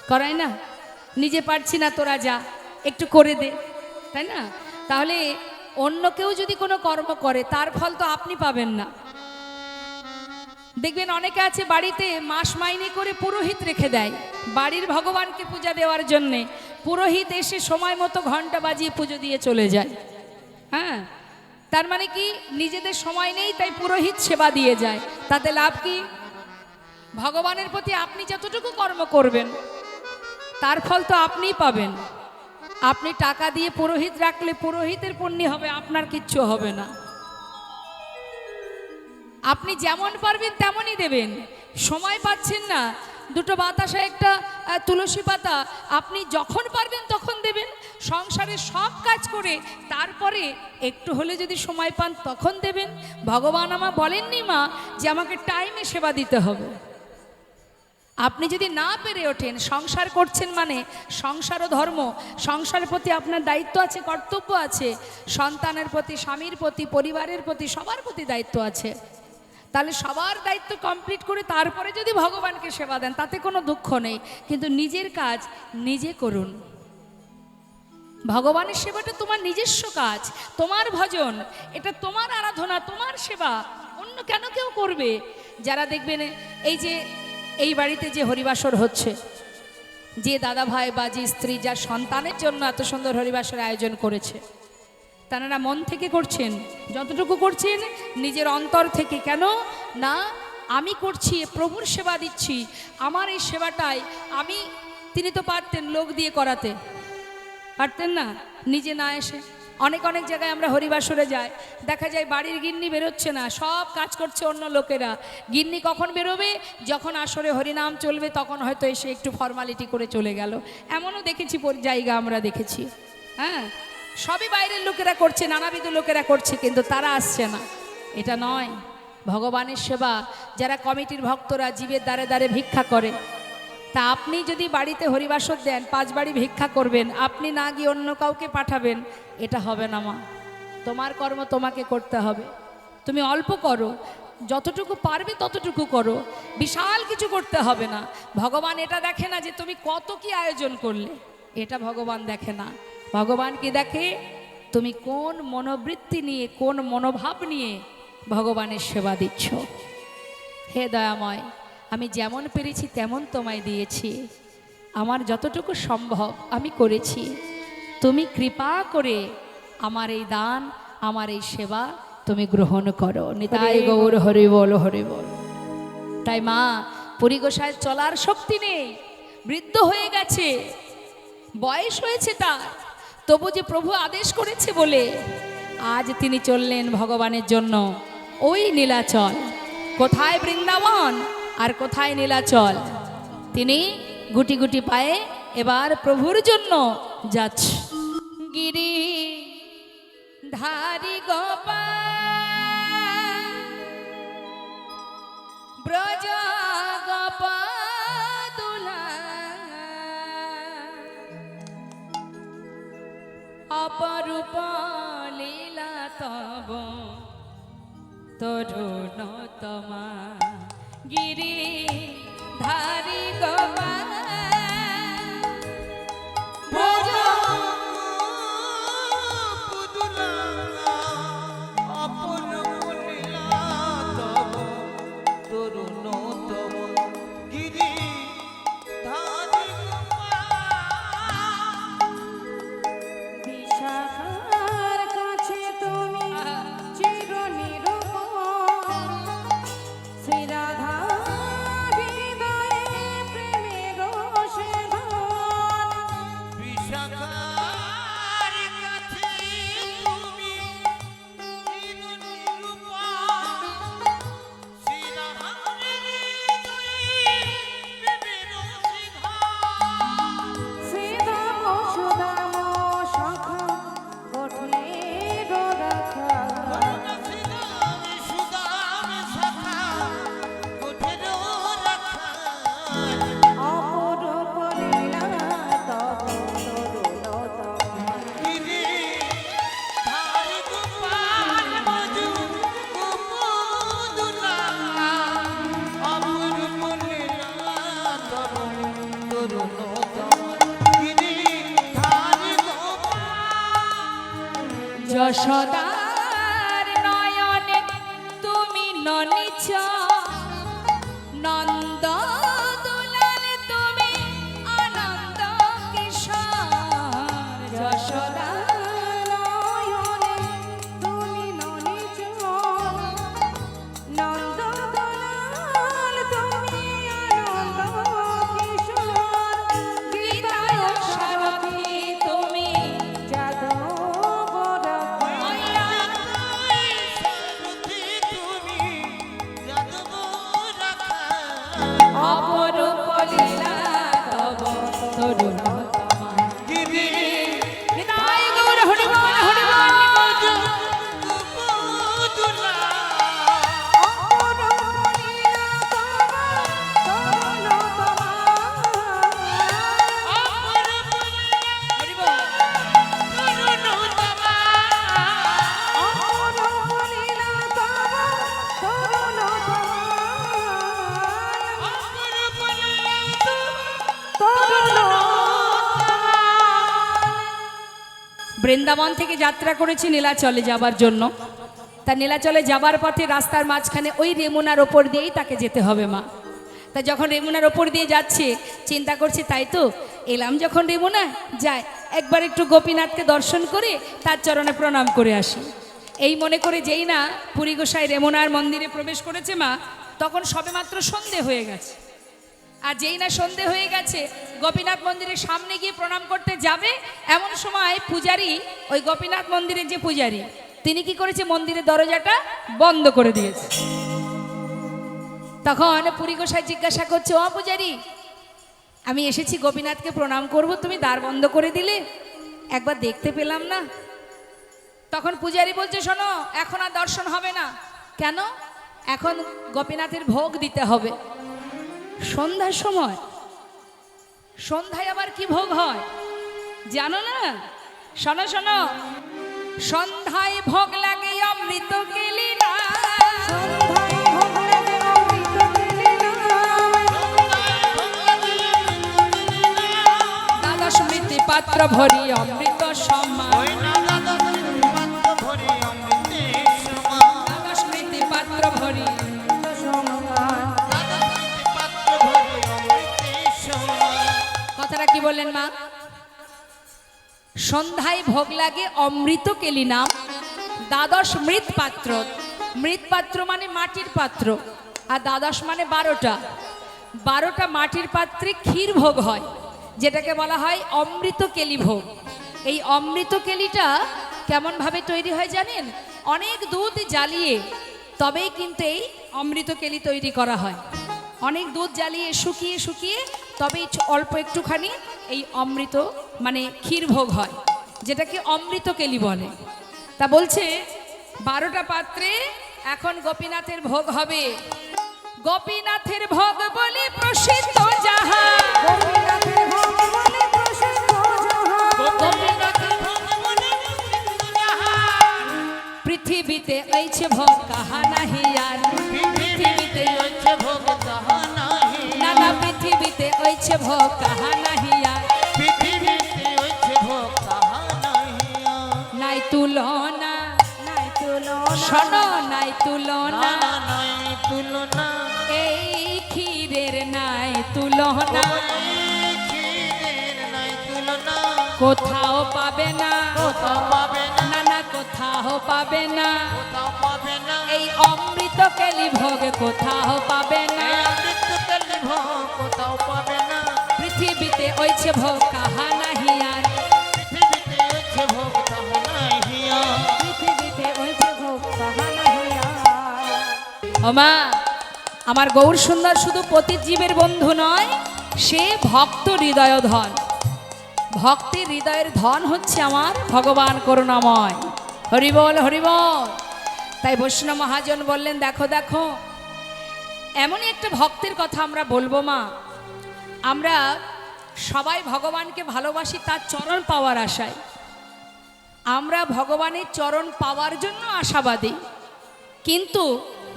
করাই না, নিজে পারছি না তোরা যা একটু করে দে, তাই না? তাহলে অন্য কেউ যদি কোনো কর্ম করে তার ফল তো আপনি পাবেন না। দেখবেন অনেকে আছে বাড়িতে মাস মাইনে করে পুরোহিত রেখে দেয় বাড়ির ভগবানকে পূজা দেওয়ার জন্যে। পুরোহিত এসে সময় মতো ঘন্টা বাজিয়ে পুজো দিয়ে চলে যায়। হ্যাঁ, তার মানে কি নিজেদের সময় নেই, তাই পুরোহিত সেবা দিয়ে যায়। তাতে লাভ কি? ভগবানের প্রতি আপনি যতটুকু কর্ম করবেন তার ফল তো আপনিই পাবেন। আপনি টাকা দিয়ে পুরোহিত রাখলে পুরোহিতের পুণ্যি হবে, আপনার কিচ্ছু হবে না। আপনি যেমন পারবেন তেমনই দেবেন। সময় পাচ্ছেন না, দুটো বাতাসা একটা তুলসী পাতা আপনি যখন পারবেন তখন দেবেন। সংসারের সব কাজ করে তারপরে একটু হলে যদি সময় পান তখন দেবেন। ভগবান আমার বলেননি মা যে আমাকে টাইমে সেবা দিতে হবে। আপনি যদি না পেরে ওঠেন, সংসার করছেন মানে সংসার ও ধর্ম, সংসারের প্রতি আপনার দায়িত্ব আছে, কর্তব্য আছে, সন্তানের প্রতি, স্বামীর প্রতি, পরিবারের প্রতি, সবার প্রতি দায়িত্ব আছে। তাহলে সবার দায়িত্ব কমপ্লিট করে তারপরে যদি ভগবানকে সেবা দেন তাতে কোনো দুঃখ নেই, কিন্তু নিজের কাজ নিজে করুন। ভগবানের সেবাটা তোমার নিজস্ব কাজ, তোমার ভজন, এটা তোমার আরাধনা, তোমার সেবা, অন্য কেন কেউ করবে? যারা দেখবেন এই যে এই বাড়িতে যে হরিবাসর হচ্ছে, যে দাদা ভাই বা যে স্ত্রী যার সন্তানের জন্য এত সুন্দর হরিবাসরের আয়োজন করেছে, তারা মন থেকে করছেন, যতটুকু করছেন নিজের অন্তর থেকে। কেন না? আমি করছি, প্রভুর সেবা দিচ্ছি, আমার এই সেবাটাই আমি, তিনি তো পারতেন লোক দিয়ে করাতে, পারতেন না নিজে না এসে। অনেক অনেক জায়গায় আমরা হরিবাসরে যাই, দেখা যায় বাড়ির গিন্নি বেরোচ্ছে না, সব কাজ করছে অন্য লোকেরা। গিন্নি কখন বেরোবে? যখন আসরে হরিনাম চলবে তখন হয়তো এসে একটু ফর্মালিটি করে চলে গেল। এমনও দেখেছি জায়গা, আমরা দেখেছি। হ্যাঁ, সবই বাইরের লোকেরা করছে, নানাবিধ লোকেরা করছে, কিন্তু তারা আসছে না। এটা নয় ভগবানের সেবা। যারা কমিটির ভক্তরা জীবের দ্বারে দ্বারে ভিক্ষা করে, তা আপনি যদি বাড়িতে হরিবাসর দেন, 5 বাড়ি ভিক্ষা করবেন, আপনি না গিয়ে অন্য কাউকে পাঠাবেন, এটা হবে না মা। তোমার কর্ম তোমাকে করতে হবে। তুমি অল্প করো, যতটুকু পারবে ততটুকু করো, বিশাল কিছু করতে হবে না। ভগবান এটা দেখে না যে তুমি কত কি আয়োজন করলে, এটা ভগবান দেখে না। ভগবান কি দেখে? তুমি কোন মনোবৃত্তি নিয়ে, কোন মনোভাব নিয়ে ভগবানের সেবা দিচ্ছ। হে দয়াময়, আমি যেমন পেরেছি তেমন তোমায় দিয়েছি, আমার যতটুকু সম্ভব আমি করেছি। তুমি কৃপা করে আমার এই দান, আমার এই সেবা তুমি গ্রহণ করো। নিতাই গৌর হরি বল, হরি বল। তাই মা, পুরী গোসাইয়ের চলার শক্তি নেই, বৃদ্ধ হয়ে গেছে, বয়স হয়েছে তার, তবু যে প্রভু আদেশ করেছে বলে আজ তিনি চললেন ভগবানের জন্য ওই নীলাচল। কোথায় বৃন্দাবন আর কোথায় নীলাচল? তিনি গুটি গুটি পায়ে এবার প্রভুর জন্য যাচ্ছে। গিরি ধারি গোপাল ব্রজ গোপাদুলা অপরূপ লীলা তব তরুণতমা। গিরি ধারি গোপাল ভজ পুদুলা অপরূপ লীলা তব তরুণতম। গিরি ধারি বিশাখার কাছে তুমি চিরনিরূপণ, শ্রীরাধা হৃদয়ে প্রেমের রসে ধন। বিশাখার কাছে তুমি চিরনিরূপণ, শ্রীরাধার হৃদয়ে যশোদার নয়নে তুমি ননিচ নন্দ দুলাল তুমি আনন্দ কিশোর যশোদার নয়নে তুমি ননিজ নন্দলাল তুমি আনন্দ কিশোর গীতায় সারথি তুমি যাদব অপরূপ লীলা তব তরুণ নিতাই গৌর হরি বল হরি বল। হরি বল। বৃন্দাবন থেকে যাত্রা করেছি নীলাচলে যাবার জন্য। তা নীলাচলে যাবার পথে রাস্তার মাঝখানে ওই রেমুনার ওপর দিয়েই তাকে যেতে হবে মা। তা যখন রেমুনার ওপর দিয়ে যাচ্ছে চিন্তা করছি তাই তো এলাম যখন রেমুনা যায় একবার একটু গোপীনাথকে দর্শন করে তার চরণে প্রণাম করে আসি। এই মনে করে যেই না পুরী গোসাই রেমুনার মন্দিরে প্রবেশ করেছে মা, তখন সবেমাত্র সন্ধে হয়ে গেছে। আর যেই না সন্ধে হয়ে গেছে গোপীনাথ মন্দিরের সামনে গিয়ে প্রণাম করতে যাবে, এমন সময় পূজারী, ওই গোপীনাথ মন্দিরের যে পূজারী, তিনি কি করেছে মন্দিরের দরজাটা বন্ধ করে দিয়েছে। তখন পুরী গোসাই জিজ্ঞাসা করছে, ও পূজারী, আমি এসেছি গোপীনাথকে প্রণাম করব, তুমি দ্বার বন্ধ করে দিলে, একবার দেখতে পেলাম না। তখন পূজারী বলছে, শোনো এখন আর দর্শন হবে না। কেন? এখন গোপীনাথের ভোগ দিতে হবে সন্ধ্যার সময়। সন্ধ্যায় আবার কি ভোগ হয় জানো না? শোনো শোনো, সন্ধ্যায় ভোগ লাগে অমৃত কেলি না, দ্বাদশ মৃত্যু পাত্র ভরি অমৃত সমান, দ্বাদশ মৃত্যু পাত্র ভরি। কথাটা কি বললেন মা? সন্ধ্যায় ভোগ লাগে অমৃত কেলি নাম, দ্বাদশ মৃৎ পাত্র। মৃৎ পাত্র মানে মাটির পাত্র, আর দ্বাদশ মানে 12টা। 12টা মাটির পাত্রে ক্ষীর ভোগ হয়, যেটাকে বলা হয় অমৃত কেলি ভোগ। এই অমৃত কেলিটা কেমনভাবে তৈরি হয় জানেন? অনেক দুধ জ্বালিয়ে তবেই কিন্তু এই অমৃত কেলি তৈরি করা হয়। অনেক দুধ জ্বালিয়ে শুকিয়ে শুকিয়ে তবেই অল্প একটুখানি এই অমৃত মানে ক্ষীর ভোগ হয়, যেটাকে অমৃত কেলি বলে। তা বলছে 12টা পাত্রে এখন গোপীনাথের ভোগ হবে। গোপীনাথের ভোগ বলে প্রসিদ্ধ যাহা, পৃথিবীতে এইছে ভোগ কাহা নাহি আর, পৃথিবীতে নানা পৃথিবীতে ওইছে ভোগ কাহা নাহি আর, নাই তুলনা, শোনো নাই তুলনা, এই ক্ষীরের নাই তুলনা, কোথাও পাবে না, নানা কোথাও পাবে না, এই অমৃত কেলি ভোগ কোথাও পাবে না, পৃথিবীতে ওইছে ভোগ কাহা নাহি আর, ওমা আমার গৌর সুন্দর শুধু পতিত জীবের বন্ধু নয়, সে ভক্ত হৃদয় ধন। ভক্তির হৃদয়ের ধন হচ্ছে আমার ভগবান করুণাময়। হরিবল হরিবল। তাই বৈষ্ণব মহাজন বললেন, দেখো দেখো এমনই একটা ভক্তের কথা আমরা বলবো মা। আমরা সবাই ভগবানকে ভালোবাসি তার চরণ পাওয়ার আশায়। আমরা ভগবানের চরণ পাওয়ার জন্য আশাবাদী, কিন্তু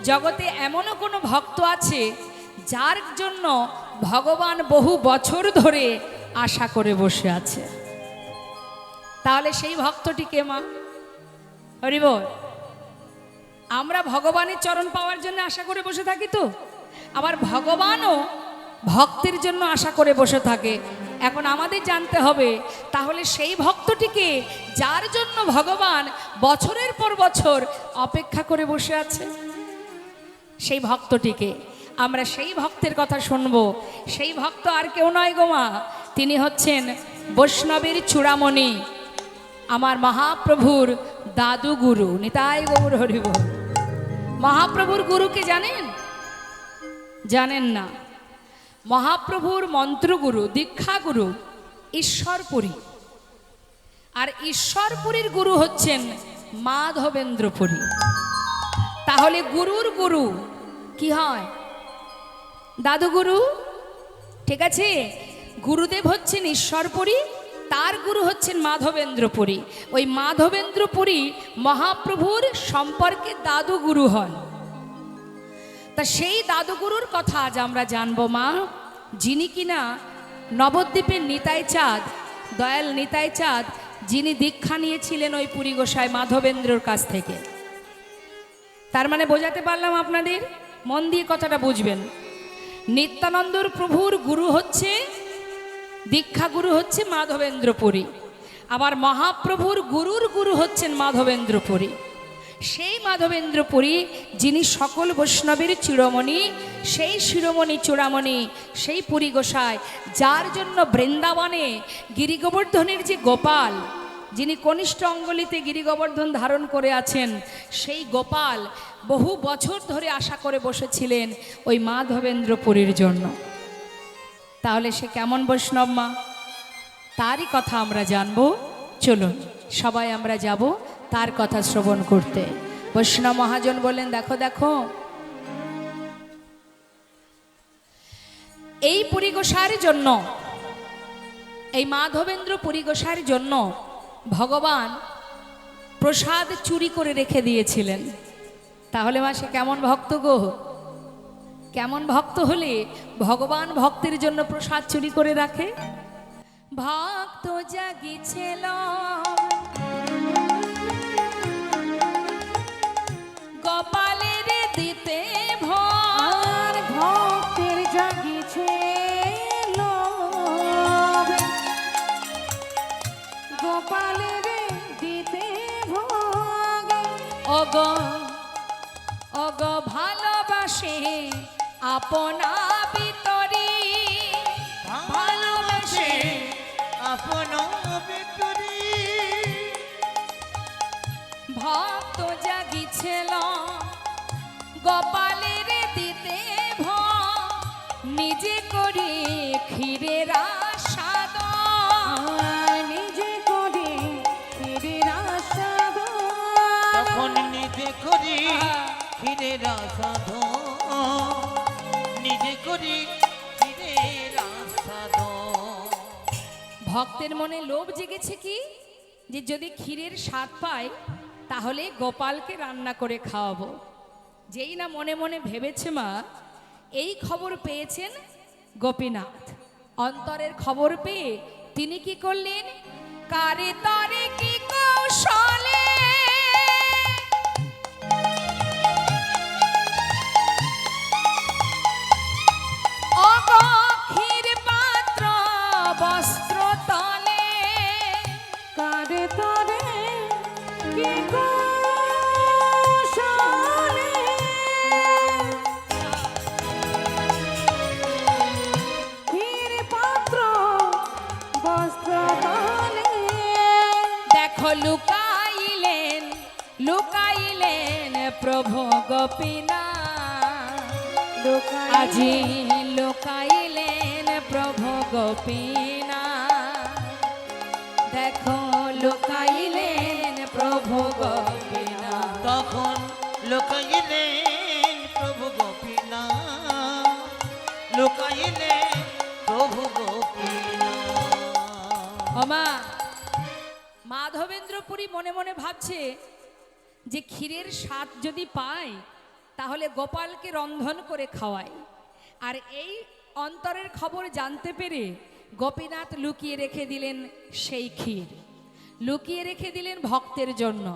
জগতে এমনও কোনো ভক্ত আছে যার জন্য ভগবান বহু বছর ধরে আশা করে বসে আছে। তাহলে সেই ভক্তটি কে মা? হরি বল। আমরা ভগবানের চরণ পাওয়ার জন্য আশা করে বসে থাকি তো, আবার ভগবানও ভক্তের জন্য আশা করে বসে থাকে। এখন আমাদের জানতে হবে তাহলে সেই ভক্তটিকে যার জন্য ভগবান বছরের পর বছর অপেক্ষা করে বসে আছে, সেই ভক্তটিকে আমরা সেই ভক্তের কথা শুনবো। সেই ভক্ত আর কেউ নয় গো মা, তিনি হচ্ছেন বৈষ্ণবের চূড়ামণি, আমার মহাপ্রভুর দাদু গুরু নিতাই গৌর হরি বল। মহাপ্রভুর গুরুকে জানেন? জানেন না। মহাপ্রভুর মন্ত্রগুরু, দীক্ষাগুরু ঈশ্বরপুরী, আর ঈশ্বরপুরীর গুরু হচ্ছেন মাধবেন্দ্রপুরী। তাহলে গুরুর গুরু কি হয়? দাদুগুরু, ঠিক আছে? গুরুদেব হচ্ছেন ঈশ্বরপুরী, তার গুরু হচ্ছেন মাধবেন্দ্রপুরী। ওই মাধবেন্দ্রপুরী মহাপ্রভুর সম্পর্কে দাদুগুরু হন। তা সেই দাদুগুরুর কথা আজ আমরা জানবো মা, যিনি কিনা নবদ্বীপের নিতাই চাঁদ, দয়াল নিতাই চাঁদ, যিনি দীক্ষা নিয়েছিলেন ওই পুরী গোসাই মাধবেন্দ্রর কাছ থেকে। তার মানে বোঝাতে পারলাম আপনাদের? মন দিয়ে কথাটা বুঝবেন। নিত্যানন্দর প্রভুর গুরু হচ্ছে, দীক্ষা গুরু হচ্ছে মাধবেন্দ্রপুরী, আবার মহাপ্রভুর গুরুর গুরু হচ্ছেন মাধবেন্দ্রপুরী। সেই মাধবেন্দ্রপুরী যিনি সকল বৈষ্ণবের চিরমণি, সেই শিরোমণি চূড়ামণি, সেই পুরী গোসাই, যার জন্য বৃন্দাবনে গিরিগোবর্ধনের যে গোপাল, যিনি কনিষ্ঠ অঙ্গলিতে গিরিগোবর্ধন ধারণ করে আছেন, সেই গোপাল বহু বছর ধরে আশা করে বসেছিলেন ওই মাধবেন্দ্রপুরীর জন্য। তাহলে সে কেমন বৈষ্ণব মা, তারই কথা আমরা জানবো। চলুন সবাই আমরা যাব তার কথা শ্রবণ করতে। বৈষ্ণব মহাজন বললেন, দেখো দেখো, এই পুরী গোসাইয়ের জন্য, এই মাধবেন্দ্র পুরী গোসাইয়ের জন্য ভগবান প্রসাদ চুরি করে রেখে দিয়েছিলেন। তাহলে মা সে কেমন ভক্ত গো? কেমন ভক্ত হলে ভগবান ভক্তের জন্য প্রসাদ চুরি করে রাখে? ভক্ত জাগিছিল গোপালের দিতে ভোর, ভক্তের জাগিছে লোভ, গোপালের দিতে ভোগ। ওগো ওগো ভালোবাসে আপনা ভিতরি, ভালোবাসে আপন ভিতরি, ভক্ত জাগিছিল গোপালের দিতে ভোগ, নিজে করি ক্ষীরের আস্বাদন, নিজে করে ফিরির আস্বাদ, তখন নিজে করি ক্ষীরের আস্বাদন, নিজে করি ক্ষীরের আস্বাদন। ভক্তের মনে লোভ জেগেছে কি, যে যদি ক্ষীরের স্বাদ পায় তাহলে গোপালকে রান্না করে খাওয়াবো। যেই না মনে মনে ভেবেছে মা, এই খবর পেয়েছেন গোপীনাথ। অন্তরের খবর পেয়ে তিনি কি করলেন? কারে তরে কি কৌশলে অগো ক্ষীর পাত্র বস্ত্র তলে, কারে তরে কি কৌশলে, ক্ষীর পাত্র বস্ত্র তলে, দেখো লুকাইলেন লুকাইলেন প্রভু গোপীনাথ, আজি লুকাইলেন প্রভু গোপীনাথ, দেখো লুকাইলেন প্রভু গোপীনাথ। তখন লুকাইলেন প্রভু গোপীনাথ, লুকাইলেন প্রভু গোপীনাথ। ওমা, মাধবেন্দ্রপুরী মনে মনে ভাবছে যে ক্ষীরের স্বাদ যদি পায় তাহলে গোপালকে রন্ধন করে খাওয়ায়। আর এই অন্তরের খবর জানতে পেরে গোপীনাথ লুকিয়ে রেখে দিলেন সেই ক্ষীর, লুকিয়ে রেখে দিলেন ভক্তের জন্য।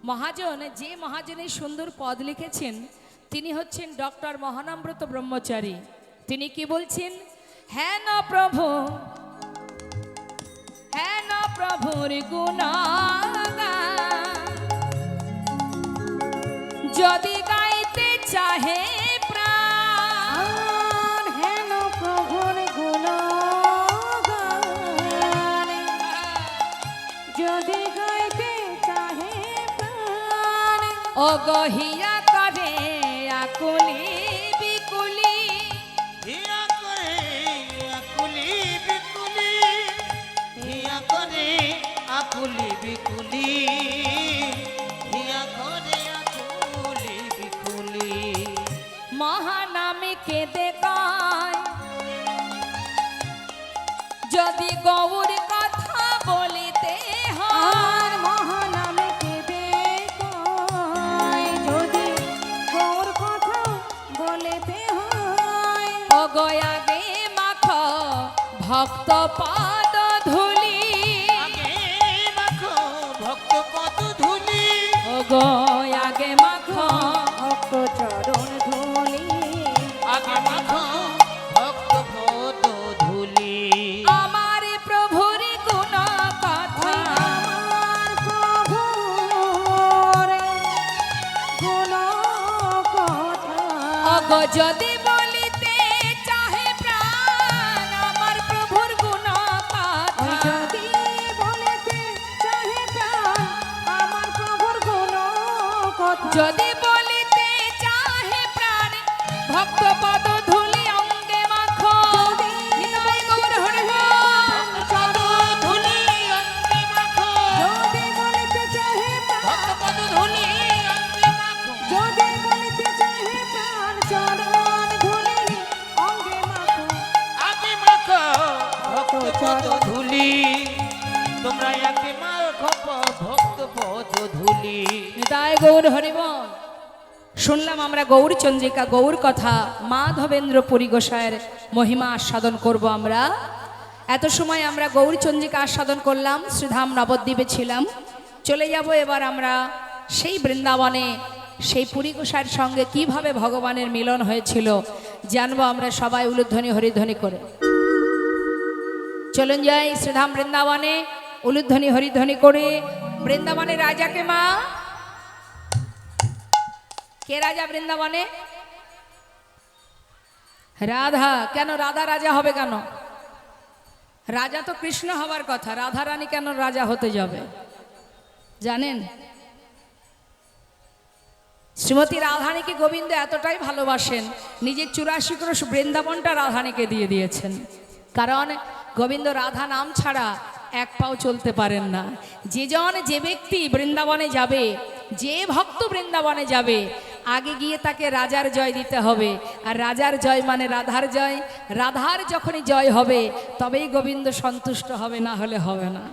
মহাজন, যে মহাজনের সুন্দর পদ লিখেছেন তিনি হচ্ছেন ডক্টর মহানাম্রত ব্রহ্মচারী। তিনি কি বলছেন? হ্যাঁ না প্রভু, হ্যাঁ না প্রভুর গুণগান যদি গাইতে চাহে প্রাণ, হেন প্রভুর গুণগান যদি গাইতে চাহে প্রাণ, ও গহিয়া করে আকুলি বিকুলি, হিয়া করে আকুলি বিকুলি, হিয়া করে আকুলি বিকুলি, হিয়া করে আকুলি বিকুলি। মহানামে কেঁদে গায় যদি গৌর কথা বলিতে হয়, আর মহানামে কেঁদে কয় যদি গৌর কথা বলেতে হয়, ও গয়াগে মাখ ভক্ত পাদ ধুলি, আগে মাখো ভক্ত পদ ধুলি, ও গয়াগে মাখ ভক্ত চরণ ধুলি, আগে মাখো ভক্ত পদ ধুলি। আমার প্রভুর গুণ কথা, আমার প্রভুর গুণ কথা, অগ যদি বলিতে চাহে প্রাণ, আমার প্রভুর গুণ ওই কথা, যদি বলেতে চাহে প্রাণ আমার প্রভুর গুণ কথা, যদি বলিতে চাহে প্রাণ ভক্ত পদ ধুলি অঙ্গে মাখো। নিতাই গৌর হরি বল। পদ ধুলি অঙ্গে মাখো, যদি বলিতে চাহে ভক্ত প্রাণ, পদ ধুলি অঙ্গে মাখো, যদি বলিতে চাহে প্রাণ চরণ ধুলি অঙ্গে মাখো, আগে মাখো ভক্ত পদ ধুলি। তোমরা আগে মাখো ভক্ত পদ ধুলি। নিতাই গৌর হরি বল। শুনলাম আমরা গৌর চন্দ্রিকা, গৌর কথা, মাধবেন্দ্র পুরী গোসাইয়ের মহিমা আস্বাদন করব আমরা। এত সময় আমরা গৌর চন্দ্রিকা আস্বাদন করলাম, শ্রীধাম নবদ্বীপে ছিলাম। চলে যাব এবার আমরা সেই বৃন্দাবনে, সেই পুরী গোসাইয়ের সঙ্গে কিভাবে ভগবানের মিলন হয়েছিল জানবো আমরা সবাই উলুধ্বনি হরিধ্বনি করে। চলুন যাই শ্রীধাম বৃন্দাবনে উলুধ্বনি হরিধ্বনি করে। বৃন্দাবনের রাজাকে মা, কে রাজা বৃন্দাবনে? রাধা। কেন রাধা রাজা হবে কেন? রাজা তো কৃষ্ণ হবার কথা, রাধা রানী কেন রাজা হতে যাবে জানেন? শ্রীমতী রাধানীকে গোবিন্দ এতটাই ভালোবাসেন, নিজের 84 ক্রোশ বৃন্দাবনটা রাধানীকে দিয়ে দিয়েছেন। কারণ গোবিন্দ রাধা নাম ছাড়া এক পাও চলতে পারেন না। যে ব্যক্তি বৃন্দাবনে যাবে, যে ভক্ত বৃন্দাবনে যাবে, আগে গিয়ে তাকে রাজার জয় দিতে হবে। আর রাজার জয় মানে রাধার জয়। রাধার যখনই জয় হবে তবেই গোবিন্দ সন্তুষ্ট হবে, না হলে হবে না।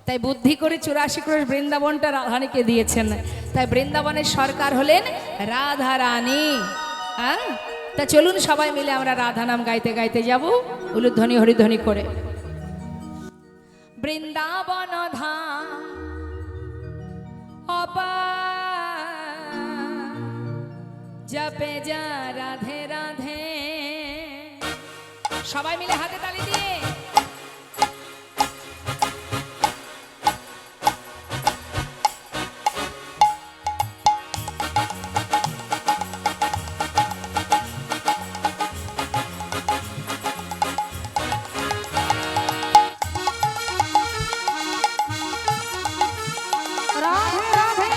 তাই বুদ্ধি করে 84 ক্রোশ বৃন্দাবনটা রাধানীকে দিয়েছেন। তাই বৃন্দাবনের সরকার হলেন রাধা রানী। হ্যাঁ, তা চলুন সবাই মিলে আমরা রাধা নাম গাইতে গাইতে যাব উলুধ্বনি হরিধ্বনি করে। বৃন্দাবন ধাম জপে যা রাধে রাধে, সবাই মিলে হাতে তালি দিয়ে রাধে রাধে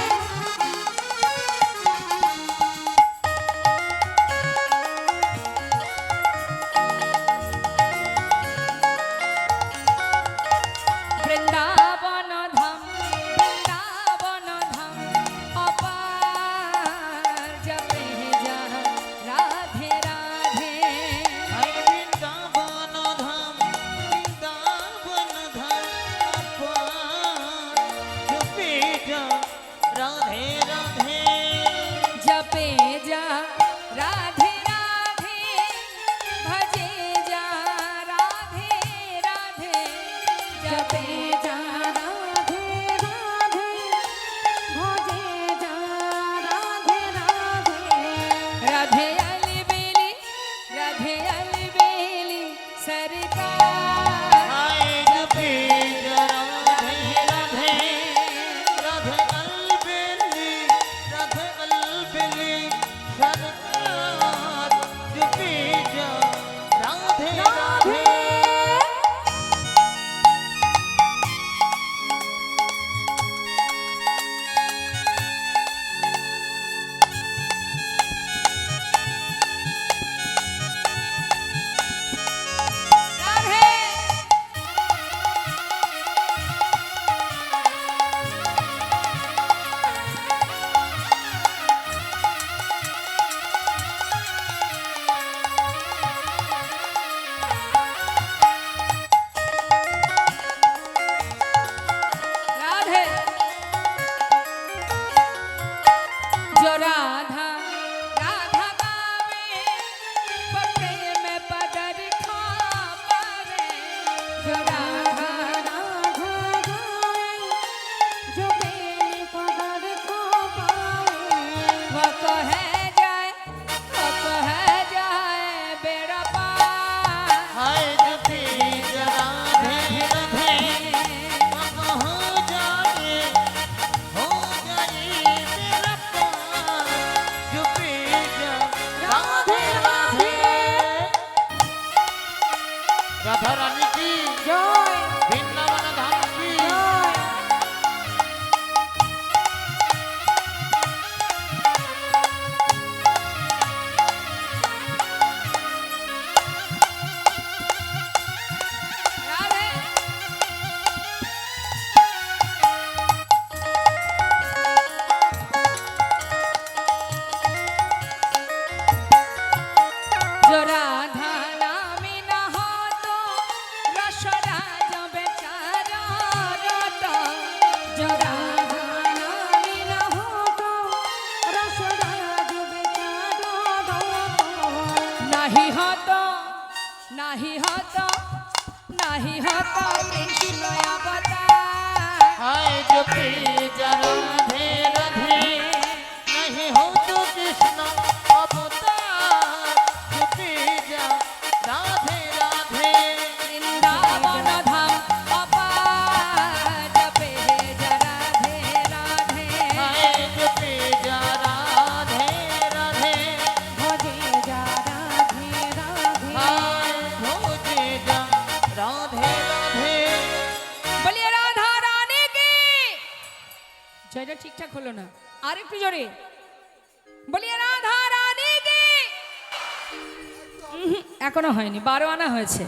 জরাধা নামে না হতো রসরাজ বেচারা রত জরাধা নামে না হতো রসরাজ বেচারা নাহি হতো নাহি হতো নাহি হতো কৃষ্ণ অবতার হায় জপি যা রাধে রাধে नहीं हो तो कृष्ण अवतार जपी जा राधे राधे বৃন্দাবন ধাম অপার জপে যা রাধে রাধে हाय जपी जा राधे राधे ভজে যা রাধে রাধে हाय भोजे जा राधे राधे বলিয়ে রাধা রানী কি জয়টা ঠিকঠাক হলো না আর একটু জোরে বলিয়ে রাধা রানী কি এখনো হয়নি 12 আনা হয়েছে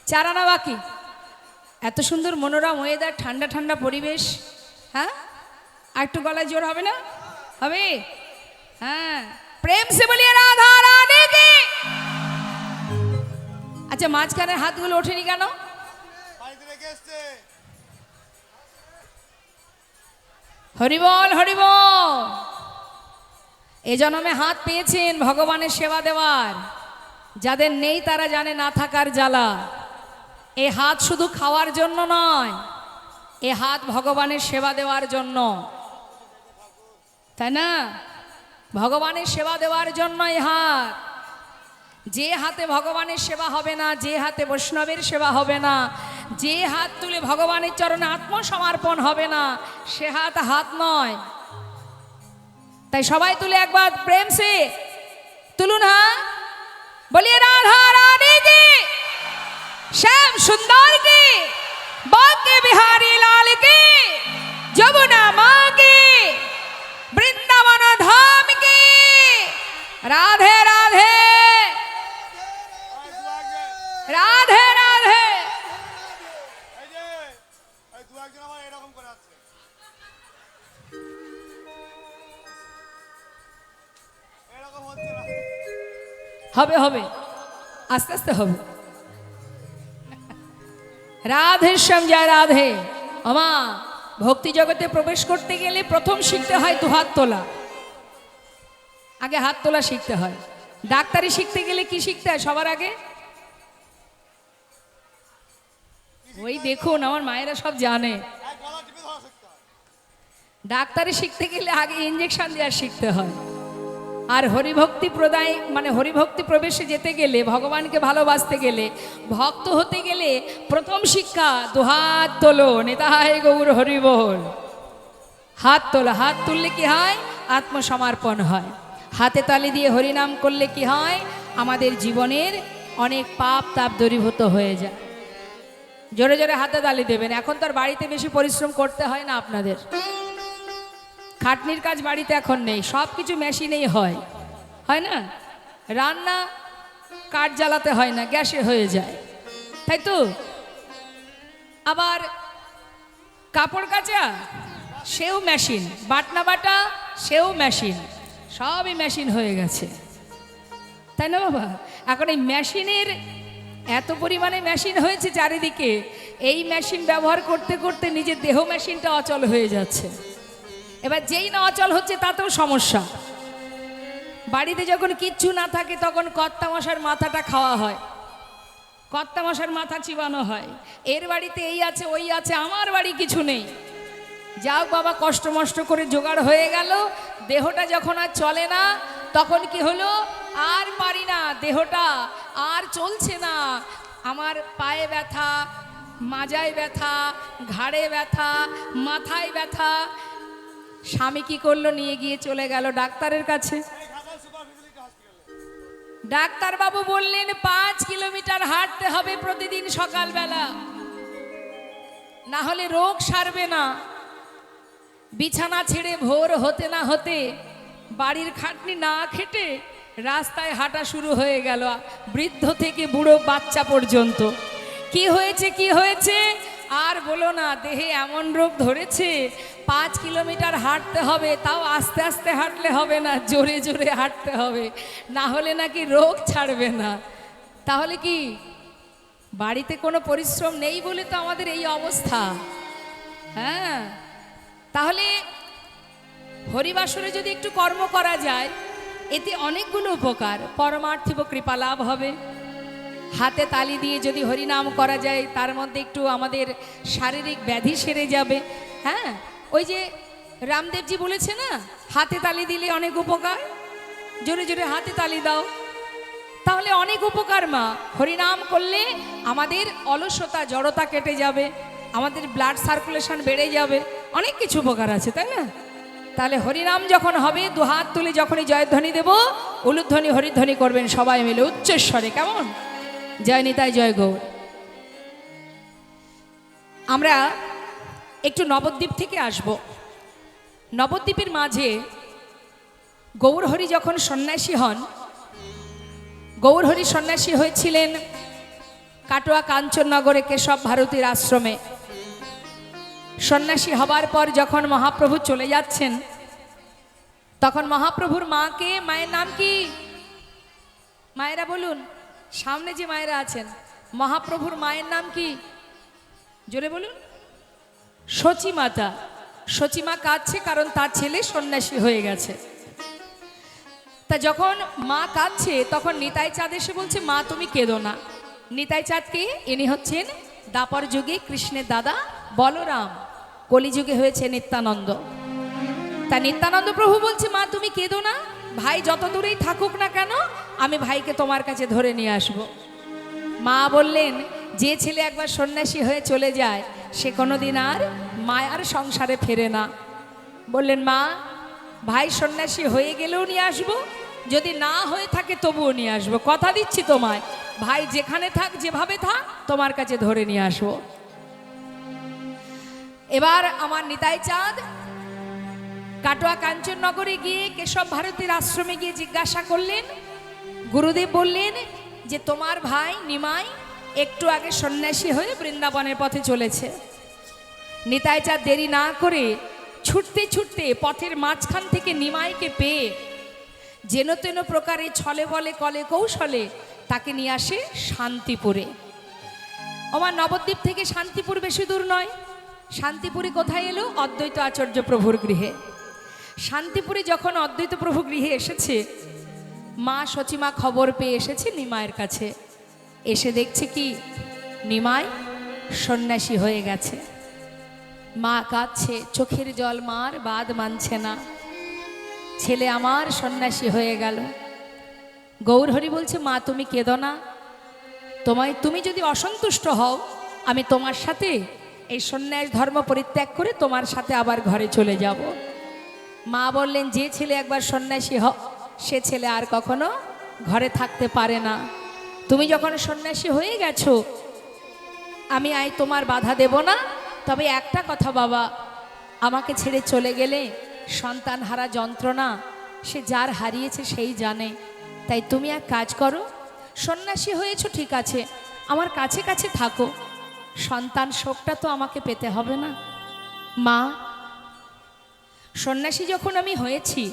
4 আনা বাকি এত সুন্দর মনোরম ওয়েদার ঠান্ডা ঠান্ডা পরিবেশ হ্যাঁ আর একটু গলায় জোর হবে না হবে হ্যাঁ প্রেম সে বলিয়ে রাধা রানী কি আচ্ছা মাঝখানের হাতগুলো ওঠেনি কেন হরিবল হরিবল এ জন্মে হাত পেয়েছেন ভগবানের সেবা দেওয়ার যাদের নেই তারা জানে না থাকার জ্বালা এ হাত শুধু খাওয়ার জন্য নয় এ হাত ভগবানের সেবা দেওয়ার জন্য তাই না ভগবানের সেবা দেওয়ার জন্য এ হাত যে হাতে ভগবানের সেবা হবে না যে হাতে বৈষ্ণবের সেবা হবে না যে হাত তুলে ভগবানের চরণে আত্মসমর্পণ হবে না সে হাত হাত নয় তাই সবাই তুলে একবার প্রেম সে তুলুন হ্যাঁ বলিয়ে রাধা রানী কি শ্যাম সুন্দর কি বাঁকে বিহাरी लाल की যমুনা মা की বৃন্দাবন ধাম की রাধে রাধে রাধে রাধে হবে হবে আস্তে আস্তে হবে রাধে শ্যাম জয় রাধে আমা ভক্তি জগতে প্রবেশ করতে গেলে প্রথম শিখতে হয় দুহাত তোলা আগে হাত তোলা শিখতে হয় ডাক্তারি শিখতে গেলে কি শিখতে হয় সবার আগে ওই দেখুন আমার মায়েরা সব জানে ডাক্তারি শিখতে গেলে আগে ইঞ্জেকশন দেওয়া শিখতে হয় আর হরিভক্তি প্রদায় মানে হরিভক্তি প্রবেশে যেতে গেলে ভগবানকে ভালোবাসতে গেলে ভক্ত হতে গেলে প্রথম শিক্ষা দুহাত তোলো নিতাই গৌর হরি বল হাত তোলো হাত তুললে কি হয় আত্মসমর্পণ হয় হাতে তালি দিয়ে হরিনাম করলে কি হয় আমাদের জীবনের অনেক পাপ তাপ দূরীভূত হয়ে যায় জোরে জোরে হাতে তালি দেবেন এখন তো আর বাড়িতে বেশি পরিশ্রম করতে হয় না আপনাদের খাটনির কাজ বাড়িতে এখন নেই সব কিছু মেশিনেই হয় না রান্না কাঠ জ্বালাতে হয় না গ্যাসে হয়ে যায় তাই তো আবার কাপড় কাচা সেও মেশিন বাটনা বাটা সেও মেশিন সবই মেশিন হয়ে গেছে তাই না বাবা এখন এই মেশিনের এত পরিমাণে মেশিন হয়েছে চারিদিকে এই মেশিন ব্যবহার করতে করতে নিজের দেহ মেশিনটা অচল হয়ে যাচ্ছে এবার যেই না অচল হচ্ছে তাতেও সমস্যা বাড়িতে যখন কিচ্ছু না থাকে তখন কর্তা মশার মাথাটা খাওয়া হয় কর্তা মশার মাথা চিবানো হয় এর বাড়িতে এই আছে ওই আছে আমার বাড়ি কিছু নেই যাও বাবা কষ্ট মষ্ট করে জোগাড় হয়ে গেল দেহটা যখন আর চলে না তখন কি হলো আর পারি না দেহটা আর চলছে না আমার পায়ে ব্যথা মাজায় ব্যথা ঘাড়ে ব্যথা মাথায় ব্যথা স্বামী কি করলো নিয়ে গিয়ে চলে গেল ডাক্তারের কাছে ডাক্তার বাবু বললেন 5 কিলোমিটার হাঁটতে হবে প্রতিদিন সকালবেলা না হলে রোগ সারবে না বিছানা ছেড়ে ভোর হতে না হতে বাড়ির খাটনি না খেটে রাস্তায় হাঁটা শুরু হয়ে গেল বৃদ্ধ থেকে বুড়ো বাচ্চা পর্যন্ত কি হয়েছে আর বলো না, দেহে এমন রোগ ধরেছে, 5 কিলোমিটার হাঁটতে হবে, তাও আস্তে আস্তে হাঁটলে হবে না, জোরে জোরে হাঁটতে হবে, না হলে নাকি রোগ ছাড়বে না। তাহলে কি বাড়িতে কোনো পরিশ্রম নেই বলে তো আমাদের এই অবস্থা। হ্যাঁ, তাহলে হরিবাসরে যদি একটু কর্ম করা যায়, এতে অনেকগুলো উপকার, পরমার্থিক কৃপা লাভ হবে। হাতে তালি দিয়ে যদি হরিনাম করা যায়, তার মধ্যে একটু আমাদের শারীরিক ব্যাধি সেরে যাবে। হ্যাঁ, ওই যে রামদেবজি বলেছে না, হাতে তালি দিলে অনেক উপকার, জোরে জোরে হাতে তালি দাও, তাহলে অনেক উপকার মা। হরিনাম করলে আমাদের অলসতা জড়তা কেটে যাবে, আমাদের ব্লাড সার্কুলেশন বেড়ে যাবে, অনেক কিছু উপকার আছে, তাই না? তাহলে হরিনাম যখন হবে, দুহাত তুলে যখনই জয়ধ্বনি দেব, উলুধ্বনি হরিধ্বনি করবেন সবাই মিলে উচ্চস্বরে, কেমন? জয় নিতাই, জয় গৌর। আমরা একটু নবদ্বীপ থেকে আসব। নবদ্বীপের মাঝে গৌরহরি যখন সন্ন্যাসী হন, গৌরহরি সন্ন্যাসী হয়েছিলেন কাটোয়া কাঞ্চননগরে কেশব ভারতীর আশ্রমে। সন্ন্যাসী হবার পর যখন মহাপ্রভু চলে যাচ্ছেন, তখন মহাপ্রভুর মাকে, মায়ের নাম কি? মায়েরা বলুন, সামনে যে মায়েরা আছেন, মহাপ্রভুর মায়ের নাম কি? জোরে বলুন। সচী মাতা। সচী মা কাঁদছে, কারণ তার ছেলে সন্ন্যাসী হয়ে গেছে। তা যখন মা কাঁদছে, তখন নিতাই চাঁদ এসে বলছে, মা তুমি কেঁদো না। নিতাই চাঁদকে, ইনি হচ্ছেন দাপর যুগে কৃষ্ণের দাদা বলরাম, কলিযুগে হয়েছে নিত্যানন্দ। তা নিত্যানন্দ প্রভু বলছে, মা তুমি কেঁদো না, ভাই যত দূরেই থাকুক না কেন, আমি ভাইকে তোমার কাছে ধরে নিয়ে আসব। মা বললেন, যে ছেলে একবার সন্ন্যাসী হয়ে চলে যায়, সে কোনোদিন আর মায়ার সংসারে ফেরে না। বললেন, মা ভাই সন্ন্যাসী হয়ে গেলেও নিয়ে আসবো, যদি না হয়ে থাকে তবুও নিয়ে আসবো, কথা দিচ্ছি তোমায়, ভাই যেখানে থাক, যেভাবে থাক, তোমার কাছে ধরে নিয়ে আসবো। এবার আমার নিতাই চাঁদ কাটোয়া কাঞ্চননগরে গিয়ে কেশব ভারতীর আশ্রমে গিয়ে জিজ্ঞাসা করলেন। গুরুদেব বললেন যে তোমার ভাই নিমাই একটু আগে সন্ন্যাসী হয়ে বৃন্দাবনের পথে চলেছে। নিতাই চাঁদ দেরি না করে ছুটতে ছুটতে পথের মাঝখান থেকে নিমাইকে পেয়ে যেন তেন প্রকারে ছলে বলে কলে কৌশলে তাকে নিয়ে আসে শান্তিপুরে। আমার নবদ্বীপ থেকে শান্তিপুর বেশি দূর নয়। শান্তিপুরে কোথায় এলো? অদ্বৈত আচার্য প্রভুর গৃহে। শান্তিপুরে যখন অদ্বৈত প্রভু গৃহে এসেছে, মা সচিমা খবর পেয়ে এসেছে নিমাইয়ের কাছে। এসে দেখছে কি, নিমাই সন্ন্যাসী হয়ে গেছে। মা কাঁদছে, চোখের জল মার বাদ মানছে না, ছেলে আমার সন্ন্যাসী হয়ে গেল। গৌরহরি বলছে, মা তুমি কেঁদো না, তুমি যদি অসন্তুষ্ট হও, আমি তোমার সাথে এই সন্ন্যাস ধর্ম পরিত্যাগ করে তোমার সাথে আবার ঘরে চলে যাব। মা বললেন, যে ছেলে একবার সন্ন্যাসী সে ছেলে আর কখনো ঘরে থাকতে পারে না। তুমি যখন সন্ন্যাসী হয়ে গেছো, আমি তোমার বাধা দেব না। তবে একটা কথা বাবা, আমাকে ছেড়ে চলে গেলে সন্তান হারা যন্ত্রণা সে যার হারিয়েছে সেই জানে। তাই তুমি এক কাজ করো, সন্ন্যাসী হয়েছো ঠিক আছে, আমার কাছে কাছে থাকো, সন্তান শোকটা তো আমাকে পেতে হবে না। মা, সন্ন্যাসী যখন আমি হয়েছি,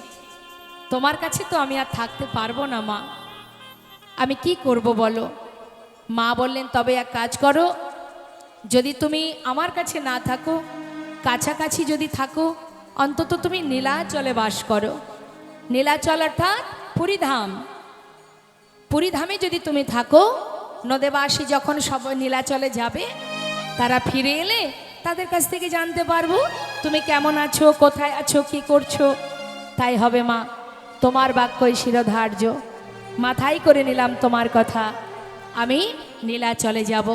তোমার কাছে তো আমি আর থাকতে পারবো না মা, আমি কি করব বলো? মা বললেন, তবে এক কাজ করো, যদি তুমি আমার কাছে না থাকো, কাছাকাছি যদি থাকো, অন্তত তুমি নীলাচলে বাস করো। নীলাচল অর্থাৎ পুরীধাম। পুরীধামে যদি তুমি থাকো, নদেবাসী যখন সব নীলাচলে যাবে, তারা ফিরে এলে তাদের কাছ থেকে জানতে পারবো তুমি কেমন আছো, কোথায় আছো, কি করছো। তাই হবে মা, তোমার বাক্যই শিরোধার্য, মাথায় করে নিলাম তোমার কথা, আমি নীলাচলে যাব।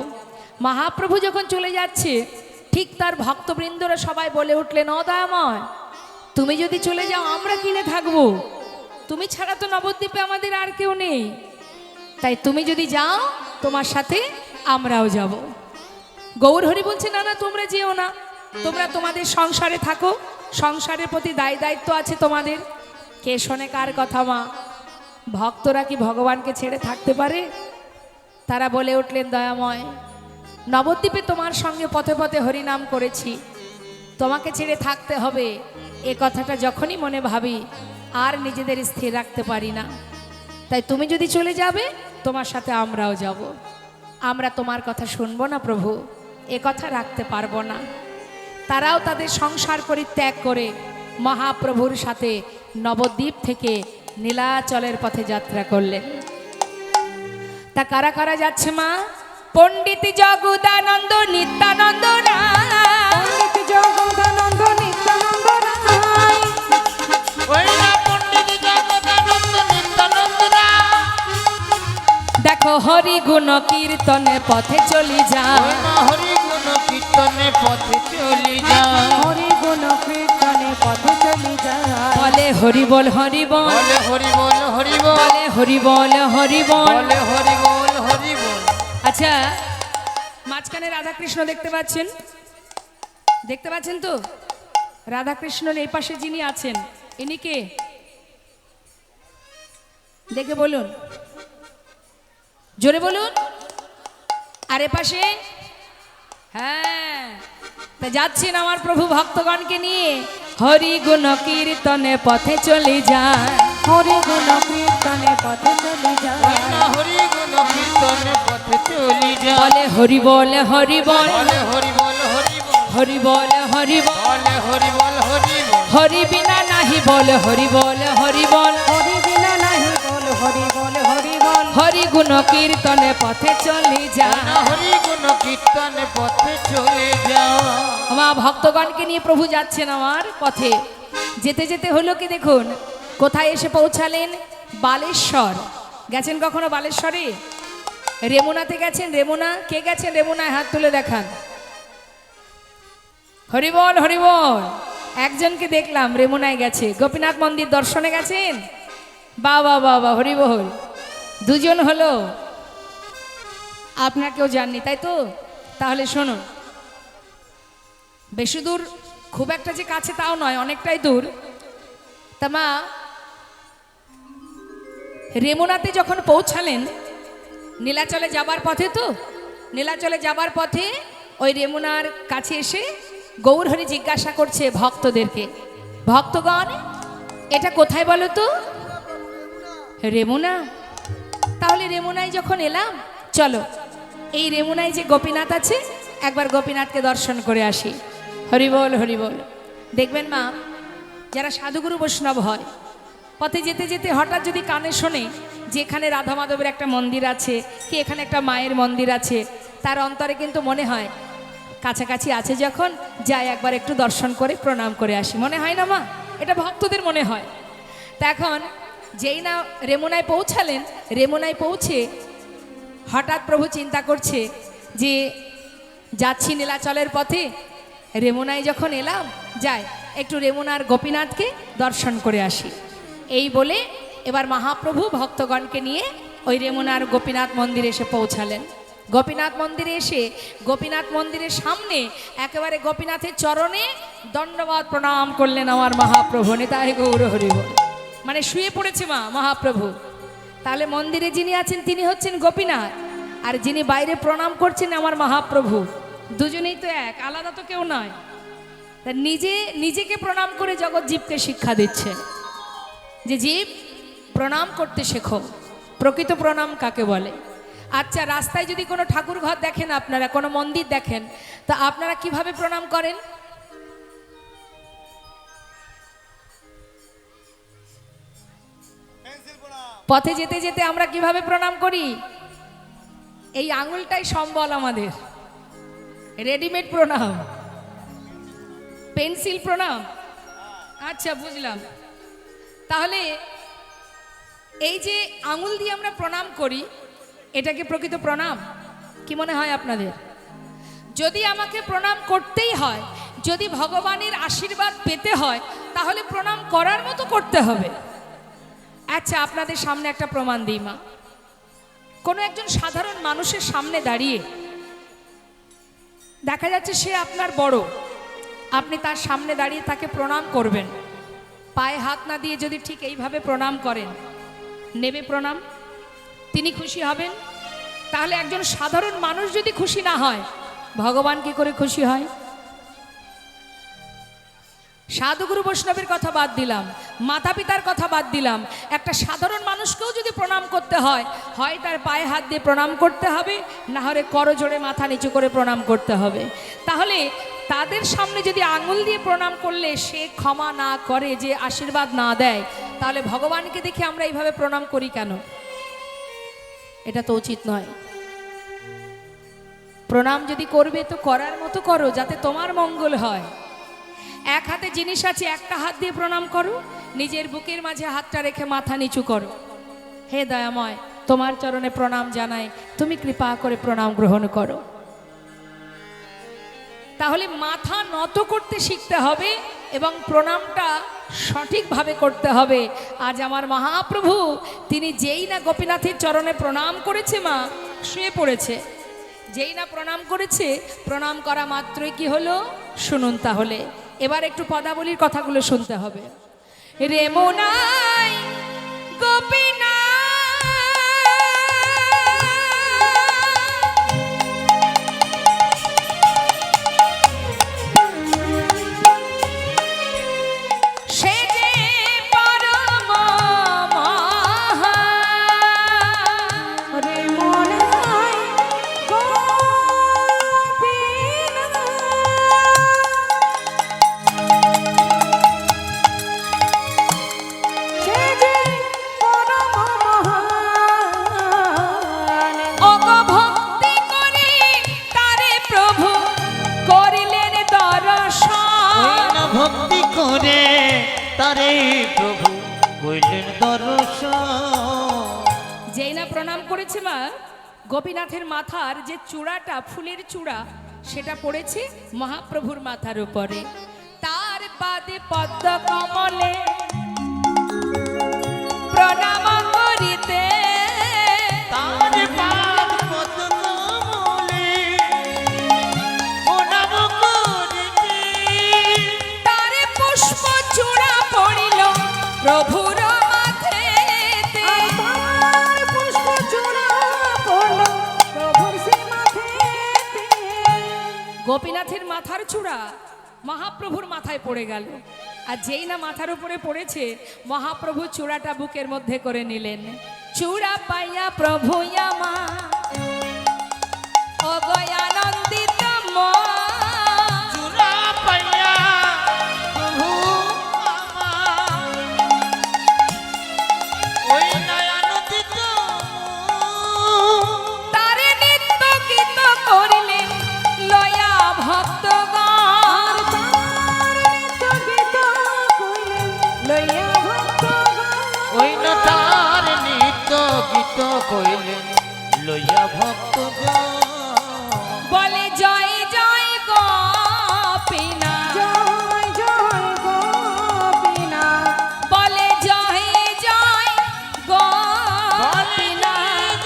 মহাপ্রভু যখন চলে যাচ্ছে, ঠিক তার ভক্তবৃন্দরা সবাই বলে উঠলেন, ও দয়াময়, তুমি যদি চলে যাও আমরা কিনে থাকবো? তুমি ছাড়া তো নবদ্বীপে আমাদের আর কেউ নেই, তাই তুমি যদি যাও তোমার সাথে আমরাও যাব। গৌরহরি বলছে, না না, তোমরা যেও না, তোমরা তোমাদের সংসারে থাকো, সংসারের প্রতি দায় দায়িত্ব আছে তোমাদের। কে শোনে কার কথা মা? ভক্তরা কি ভগবানকে ছেড়ে থাকতে পারে? তারা বলে উঠলেন, দয়াময়, নবদ্বীপে তোমার সঙ্গে পথে পথে হরিনাম করেছি, তোমাকে ছেড়ে থাকতে হবে এ কথাটা যখনই মনে ভাবি আর নিজেদের স্থির রাখতে পারি না। তাই তুমি যদি চলে যাবে তোমার সাথে আমরাও যাব। আমরা তোমার কথা শুনবো না প্রভু, এ কথা রাখতে পারবো না। তারাও তাদের সংসার পরিত্যাগ করে মহাপ্রভুর সাথে নবদ্বীপ থেকে নীলাচলের পথে যাত্রা করলেন। তা কারা কারা যাচ্ছে মা? পণ্ডিত জগদানন্দ নিত্যানন্দ রায়, পণ্ডিত জগদানন্দ নিত্যানন্দ রায়, ওই না পণ্ডিত জগদানন্দ নিত্যানন্দ রায়। দেখো হরি গুণ কীর্তনে পথে চলি যায়, ওই না হরি গুণ কীর্তনে পথে চলি যায়। হরি গুণ কীর্তনে পথে চলি যায়। বলে হরি বল হরি বল, বলে হরি বল হরি বল, বলে হরি বল হরি বল। বলে হরি বল হরি বল। আচ্ছা, মাঝখানে রাধাকৃষ্ণ দেখতে পাচ্ছেন? দেখতে পাচ্ছেন তো? রাধাকৃষ্ণর এই পাশে যিনি আছেন ইনি কে? দেখে বলুন, জোরে বলুন। আর এ পাশে? হ্যাঁ, তা যাচ্ছেন আমার প্রভু ভক্তগণকে নিয়ে হরি গুণ কীর্তনে পথে চলে যায়। হরি গুণ কীর্তনে পথে চলি ওই যায়। না হরি গুণ কীর্তনে পথে চলি যায়। বলে হরি বল হরি বল, বলে হরি বল হরি বল, হরি বল হরি বল। বলে হরি বল হরি বল। হরি বিনা নাহি বল হরি বল হরি বল। হরি বিনা নাহি বল হরি বল হরি বল। হরি গুণ কীর্তনে পথে চলে যায়। না হরি গুণ কীর্তনে পথে চলে যাও। আমার ভক্তগণকে নিয়ে প্রভু যাচ্ছেন আমার পথে। যেতে যেতে হলো কি দেখুন, কোথায় এসে পৌঁছালেন? বালেশ্বর। গেছেন কখনো বালেশ্বরে? রেমুনাতে গেছেন? রেমুনা কে গেছেন? রেমুনায় হাত তুলে দেখান। হরিবল হরিবল। একজনকে দেখলাম রেমুনায় গেছে। গোপীনাথ মন্দির দর্শনে গেছেন? বাবা বাবা হরিবল। দুজন হলো, আপনার কেউ জাননি তাই তো? তাহলে শোনো, বেশি দূর খুব একটা যে কাছে তাও নয়, অনেকটাই দূর। তা মা রেমুনাতে যখন পৌঁছালেন, নীলাচলে যাবার পথে তো, নীলাচলে যাবার পথে ওই রেমুনার কাছে এসে গৌরহরি জিজ্ঞাসা করছে ভক্তদেরকে, ভক্তগণ এটা কোথায় বলো তো? রেমুনা। তাহলে রেমুনায় যখন এলাম, চলো এই রেমুনায় যে গোপীনাথ আছে একবার গোপীনাথকে দর্শন করে আসি। হরিবল হরিবল। দেখবেন মা, যারা সাধুগুরু বৈষ্ণব হয়, পথে যেতে যেতে হঠাৎ যদি কানে শোনে যে এখানে রাধা মাধবের একটা মন্দির আছে, কি এখানে একটা মায়ের মন্দির আছে, তার অন্তরে কিন্তু মনে হয় কাছাকাছি আছে যখন, যাই একবার একটু দর্শন করে প্রণাম করে আসি। মনে হয় না মা? এটা ভক্তদের মনে হয়। তা এখন যেই না রেমুনায় পৌঁছালেন, রেমুনায় পৌঁছে হঠাৎ প্রভু চিন্তা করছে যে যাচ্ছি নীলাচলের পথে, রেমুনায় যখন এলাম, যাই একটু রেমুনার গোপীনাথকে দর্শন করে আসি। এই বলে এবার মহাপ্রভু ভক্তগণকে নিয়ে ওই রেমুনার গোপীনাথ মন্দিরে এসে পৌঁছালেন। গোপীনাথ মন্দিরে এসে গোপীনাথ মন্দিরের সামনে একেবারে গোপীনাথের চরণে দণ্ডবাদ প্রণাম করলেন আমার মহাপ্রভু। নিতাই গৌর হরি বল। মানে শুয়ে পড়েছে মা মহাপ্রভু। তাহলে মন্দিরে যিনি আছেন তিনি হচ্ছেন গোপীনাথ, আর যিনি বাইরে প্রণাম করছেন আমার মহাপ্রভু। দুজনেই তো এক, আলাদা তো কেউ নয়। তা নিজেকে প্রণাম করে জগৎ জীবকে শিক্ষা দিচ্ছে যে জীব প্রণাম করতে শেখো। প্রকৃত প্রণাম কাকে বলে? আচ্ছা, রাস্তায় যদি কোনো ঠাকুর ঘর দেখেন, আপনারা কোনো মন্দির দেখেন, তা আপনারা কিভাবে প্রণাম করেন? পথে যেতে যেতে আমরা কিভাবে প্রণাম করি? এই আঙুলটাই সম্বল আমাদের। রেডিমেড প্রণাম, পেন্সিল প্রণাম। আচ্ছা, বুঝলাম। তাহলে এই যে আঙুল দিয়ে আমরা প্রণাম করি, এটা কি প্রকৃত প্রণাম? কি মনে হয় আপনাদের? যদি আমাকে প্রণাম করতেই হয়, যদি ভগবানের আশীর্বাদ পেতে হয়, তাহলে প্রণাম করার মতো করতে হবে। আচ্ছা, আপনাদের সামনে একটা প্রমাণ দিই মা। কোনো একজন সাধারণ মানুষের সামনে দাঁড়িয়ে দেখা যাচ্ছে সে আপনার বড়, আপনি তার সামনে দাঁড়িয়ে তাকে প্রণাম করবেন। পায়ে হাত না দিয়ে যদি ঠিক এইভাবে প্রণাম করেন, নেবে প্রণাম? তিনি খুশি হবেন? তাহলে একজন সাধারণ মানুষ যদি খুশি না হয়, ভগবান কি করে খুশি হয়? সাধুগুরু বৈষ্ণবের কথা বাদ দিলাম, মাতা পিতার কথা বাদ দিলাম, একটা সাধারণ মানুষকেও যদি প্রণাম করতে হয়, হয় তার পায়ে হাত দিয়ে প্রণাম করতে হবে, না হলে করজোড়ে মাথা নিচু করে প্রণাম করতে হবে। তাহলে তাদের সামনে যদি আঙুল দিয়ে প্রণাম করলে সে ক্ষমা না করে, যে আশীর্বাদ না দেয়, তাহলে ভগবানকে দেখে আমরা এইভাবে প্রণাম করি কেন? এটা তো উচিত নয়। প্রণাম যদি করবে তো করার মতো করো, যাতে তোমার মঙ্গল হয়। এক হাতে জিনিস আছে, একটা হাত দিয়ে প্রণাম করো, নিজের বুকের মাঝে হাতটা রেখে মাথা নিচু করো, হে দয়াময় তোমার চরণে প্রণাম জানাই, তুমি কৃপা করে প্রণাম গ্রহণ করো। তাহলে মাথা নত করতে শিখতে হবে এবং প্রণামটা সঠিকভাবে করতে হবে। আজ আমার মহাপ্রভু তিনি যেই না গোপীনাথের চরণে প্রণাম করেছে, মা শুয়ে পড়েছে। যেই না প্রণাম করেছে, প্রণাম করা মাত্রই কি হলো শুনুন তাহলে। এবার একটু পদাবলীর কথাগুলো শুনতে হবে। রে মোনাই গোপীনাথ ভক্তি করে তারে প্রভু কইলেন দর্শন। যেই না প্রণাম করেছে মা, গোপীনাথের মাথার যে চূড়াটা, ফুলের চূড়া, সেটা পড়েছে মহাপ্রভুর মাথার উপরে। তার পাদে পদ্ম কমলে প্রণাম করিতে, তার পাদ পদ্ম কমলে প্রণাম করিতে, তার পুষ্প চূড়া পড়িল প্রভুর মাথে, পুষ্প চূড়া পড়ল প্রভুর সে মাথেতে। গোপীনাথের মাথার চূড়া মহাপ্রভুর মাথায় পড়ে গেল। আর যেই না মাথার উপরে পড়েছে, মহাপ্রভু চূড়াটা বুকের মধ্যে করে নিলেন। চূড়া পাইয়া প্রভু আমার অগয়ানন্দিত মন, চূড়া পাইয়া প্রভু আমার ওই নয়নাদিত তারে নিত্য গীত করিলেন লয়া ভক্তগণ। লইয়া ভক্তগণ ওই না তার নিত্য গীত কইলেন লইয়া ভক্তগণ। বলে জয় জয় গোপীনাথ, জয় জয় গোপীনাথ, বলে জয় জয় গোপীনাথ,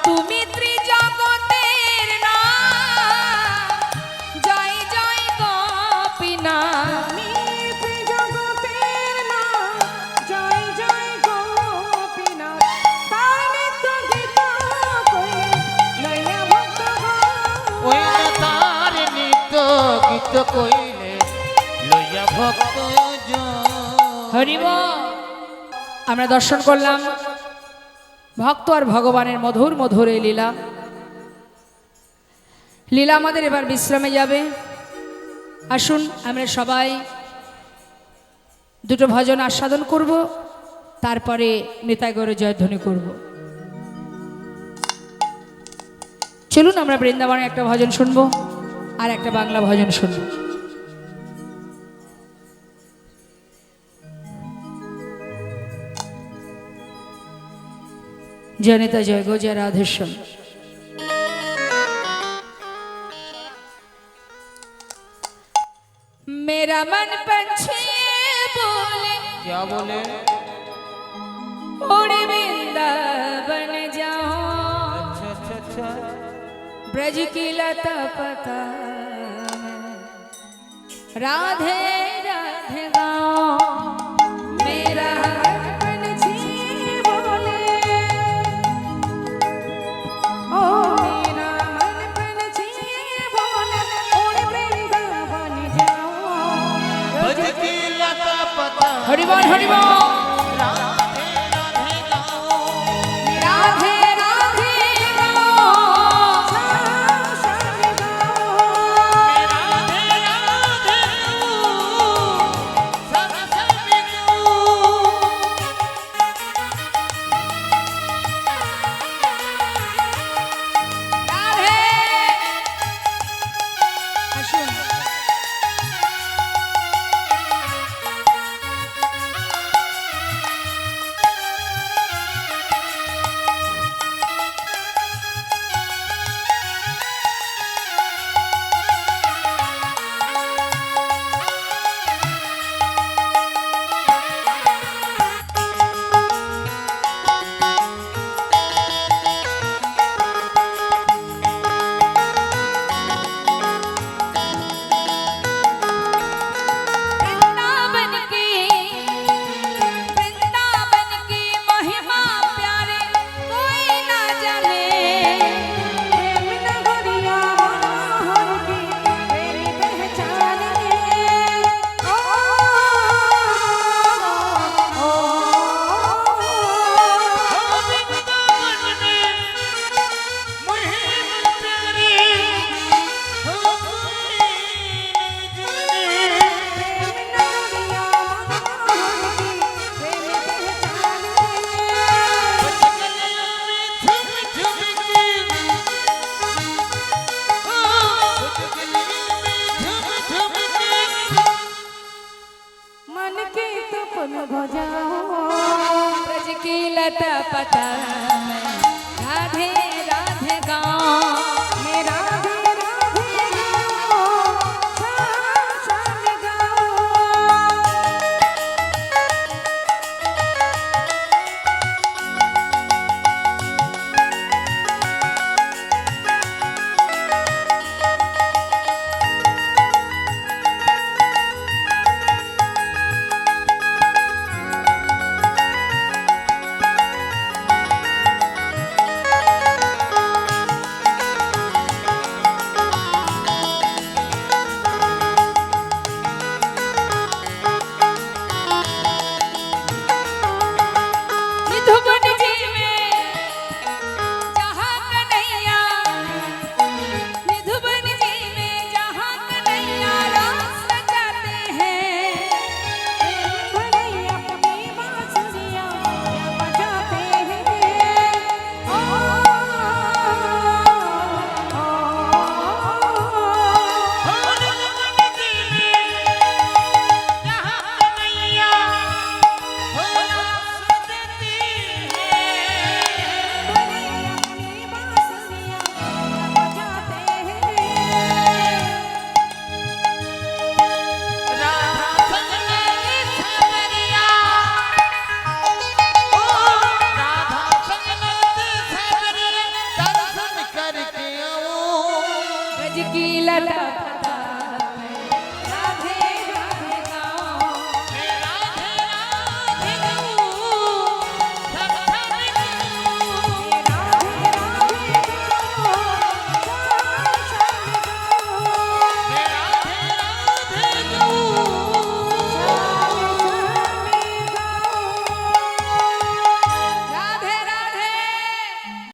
তুমি ত্রিজগতের নাথ, জয় জয় গোপীনাথ। আমি ত্রিজগতের নাথ, জয় জয় গোপীনাথ। তার নিত্য গীত কইলেন লইয়া ভক্তগণ। ওই না তার নিত্য গীত কইলে লইয়া ভক্তজন। হরি বল। আমরা দর্শন করলাম ভক্ত আর ভগবানের মধুর মধুর এই লীলা। লীলা আমাদের এবার বিশ্রামে যাবে। আসুন আমরা সবাই দুটো ভজন আস্বাদন করব, তারপরে নিতাই গৌর জয়ধ্বনি করব। চলুন আমরা বৃন্দাবনে একটা ভজন শুনবো আর একটা বাংলা ভজন শুনবো। জনিতা জয় গো জয় রাধেশ্যাম। मेरा मन पंछी बोले, क्या बोले? उड़ वृंदावन जाओ, अच्छा अच्छा अच्छा। ब्रज की लता पता राधे